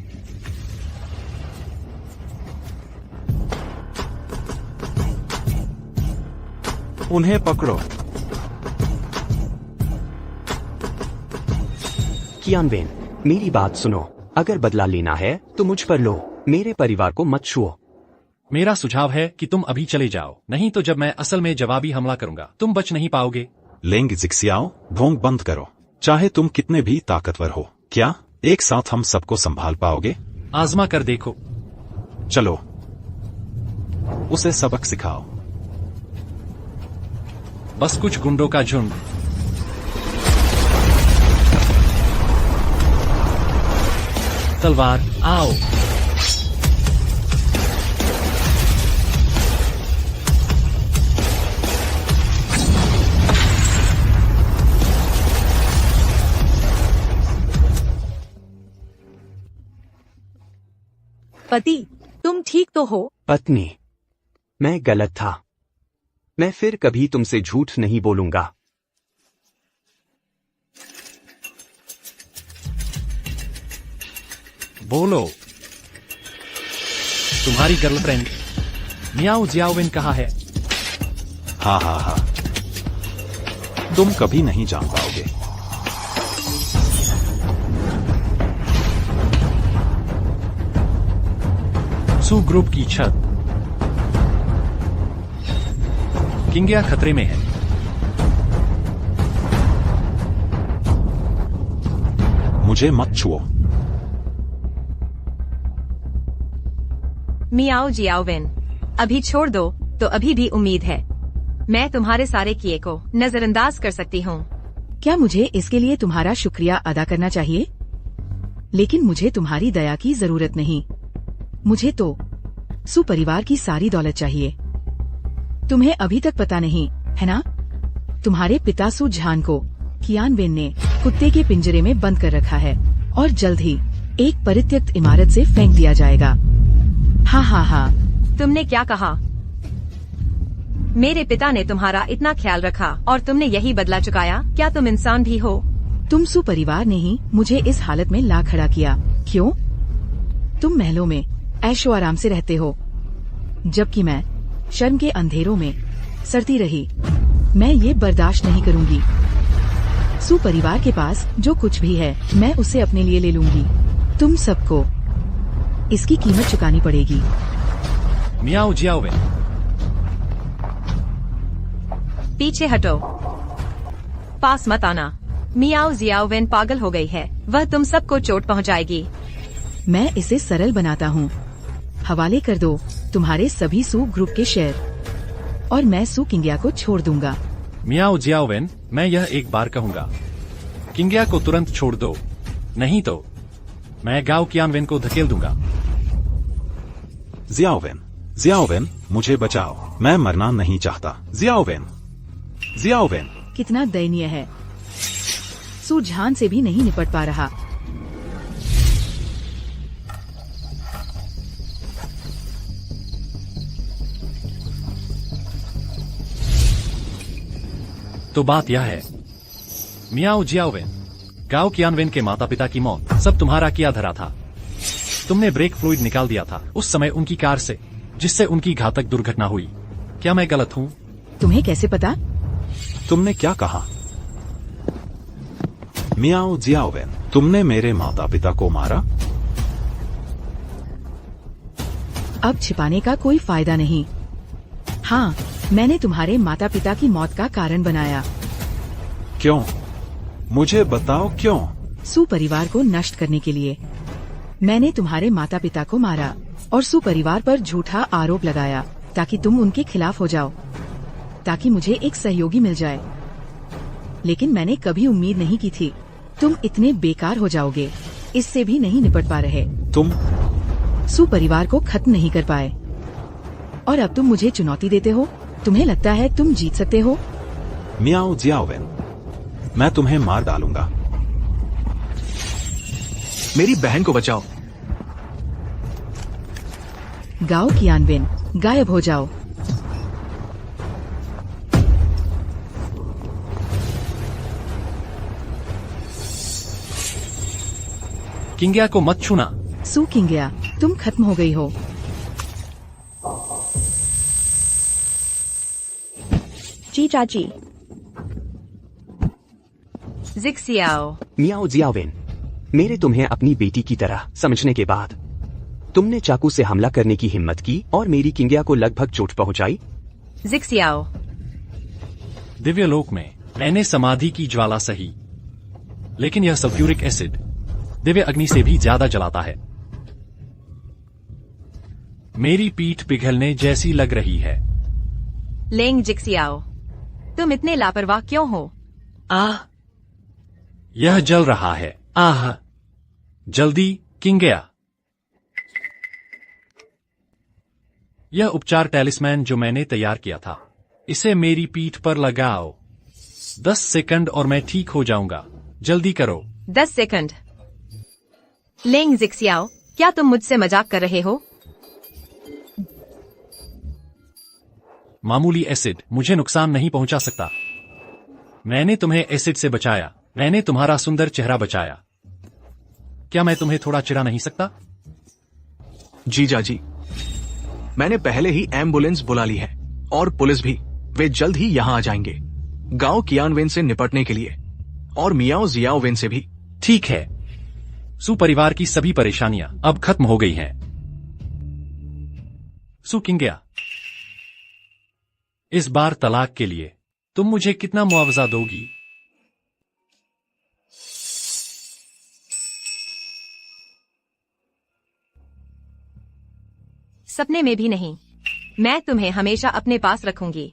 उन्हें पकड़ो। कियान वेन, मेरी बात सुनो। अगर बदला लेना है तो मुझ पर लो, मेरे परिवार को मत छुओ। मेरा सुझाव है कि तुम अभी चले जाओ, नहीं तो जब मैं असल में जवाबी हमला करूंगा तुम बच नहीं पाओगे। लेंग जिक्सियाओ, ढोंग बंद करो। चाहे तुम कितने भी ताकतवर हो, क्या एक साथ हम सबको संभाल पाओगे? आजमा कर देखो। चलो, उसे सबक सिखाओ। बस कुछ गुंडों का झुंड। तलवार, आओ। पति, तुम ठीक तो हो? पत्नी, मैं गलत था। मैं फिर कभी तुमसे झूठ नहीं बोलूंगा। बोलो। तुम्हारी गर्लफ्रेंड मियाओ जियाओविन कहाँ है? हाँ हाँ हाँ, तुम कभी नहीं जान पाओगे। सू ग्रुप की छत। किंगिया खतरे में है। मुझे मत छुओ। मियाओ जियाओविन, अभी छोड़ दो तो अभी भी उम्मीद है। मैं तुम्हारे सारे किए को नजरअंदाज कर सकती हूँ। क्या मुझे इसके लिए तुम्हारा शुक्रिया अदा करना चाहिए? लेकिन मुझे तुम्हारी दया की जरूरत नहीं। मुझे तो सू परिवार की सारी दौलत चाहिए। तुम्हें अभी तक पता नहीं है ना? तुम्हारे पिता सू झान को कियान वेन ने कुत्ते के पिंजरे में बंद कर रखा है और जल्द ही एक परित्यक्त इमारत से फेंक दिया जाएगा। हाँ हाँ हाँ। तुमने क्या कहा? मेरे पिता ने तुम्हारा इतना ख्याल रखा और तुमने यही बदला चुकाया? क्या तुम इंसान भी हो? तुम सू परिवार ने ही मुझे इस हालत में ला खड़ा किया। क्यों? तुम महलों में ऐशो आराम से रहते हो, जबकि मैं शर्म के अंधेरों में सड़ती रही। मैं ये बर्दाश्त नहीं करूंगी। सू परिवार के पास जो कुछ भी है मैं उसे अपने लिए ले लूंगी। तुम सबको इसकी कीमत चुकानी पड़ेगी। मियाओ जियाओविन, पीछे हटो, पास मत आना। मियाओ जियाओविन पागल हो गई है, वह तुम सबको चोट पहुंचाएगी। मैं इसे सरल बनाता हूँ। हवाले कर दो तुम्हारे सभी सू ग्रुप के शेयर और मैं सू किंगिया को छोड़ दूंगा। मियाओ जियाओविन, मैं यह एक बार कहूंगा, किंगिया को तुरंत छोड़ दो, नहीं तो मैं गाओ कियानवेन को धकेल दूंगा। जियाओवेन, जियाओवेन, मुझे बचाओ। मैं मरना नहीं चाहता। जियाओवेन, जियाओवेन। कितना दयनीय है। सू झान से भी नहीं निपट पा रहा। तो बात यह है, मियाओ जियाओविन, गाओ कियानवेन के माता पिता की मौत सब तुम्हारा किया धरा था। तुमने ब्रेक फ्लूइड निकाल दिया था उस समय उनकी कार से, जिससे उनकी घातक दुर्घटना हुई। क्या मैं गलत हूँ? तुम्हें कैसे पता? तुमने क्या कहा? मियाओ जियाओवेन, तुमने मेरे माता पिता को मारा? अब छिपाने का कोई फायदा नहीं। हाँ, मैंने तुम्हारे माता पिता की मौत का कारण बनाया। क्यों? मुझे बताओ क्यों? सू परिवार को नष्ट करने के लिए मैंने तुम्हारे माता पिता को मारा। और सु परिवार पर झूठा आरोप लगाया ताकि तुम उनके खिलाफ हो जाओ, ताकि मुझे एक सहयोगी मिल जाए। लेकिन मैंने कभी उम्मीद नहीं की थी तुम इतने बेकार हो जाओगे। इससे भी नहीं निपट पा रहे, तुम सु परिवार को खत्म नहीं कर पाए, और अब तुम मुझे चुनौती देते हो। तुम्हें लगता है तुम जीत सकते हो? मियाओ जियाओवेन, मैं तुम्हें मार डालूंगा। मेरी बहन को बचाओ। गाओ कियानवेन, गायब हो जाओ। किंग्या को मत छूना। सु किंग्या, तुम खत्म हो गई हो। जी चाची। जिक्सियाओ, मियाओ जियावेन, मेरे तुम्हें अपनी बेटी की तरह समझने के बाद तुमने चाकू से हमला करने की हिम्मत की और मेरी किंग्या को लगभग चोट पहुंचाई। जिक्सियाओ, दिव्यलोक में मैंने समाधि की ज्वाला सही, लेकिन यह सल्फ्यूरिक एसिड दिव्य अग्नि से भी ज्यादा जलाता है। मेरी पीठ पिघलने जैसी लग रही है। लेंग जिक्सियाओ, तुम इतने लापरवाह क्यों हो? यह जल रहा है। आह, जल्दी किंग्या। यह उपचार टैलिस्मैन जो मैंने तैयार किया था, इसे मेरी पीठ पर लगाओ। 10 सेकंड और मैं ठीक हो जाऊंगा। जल्दी करो। 10 सेकंड। लेंग जिक्सियाओ, क्या तुम मुझसे मजाक कर रहे हो? मामूली एसिड मुझे नुकसान नहीं पहुंचा सकता। मैंने तुम्हें एसिड से बचाया। मैंने तुम्हारा सुंदर चेहरा बचाया। क्या मैं तुम्हें थोड़ा चिढ़ा नहीं सकता? जीजा जी, मैंने पहले ही एम्बुलेंस बुला ली है और पुलिस भी। वे जल्द ही यहाँ आ जाएंगे, गांव कियानवेन से निपटने के लिए, और मियाओ जियाओवेन से भी। ठीक है। सु परिवार की सभी परेशानियां अब खत्म हो गई हैं। सु किंग्या, इस बार तलाक के लिए तुम मुझे कितना मुआवजा दोगी? सपने में भी नहीं। मैं तुम्हें हमेशा अपने पास रखूंगी।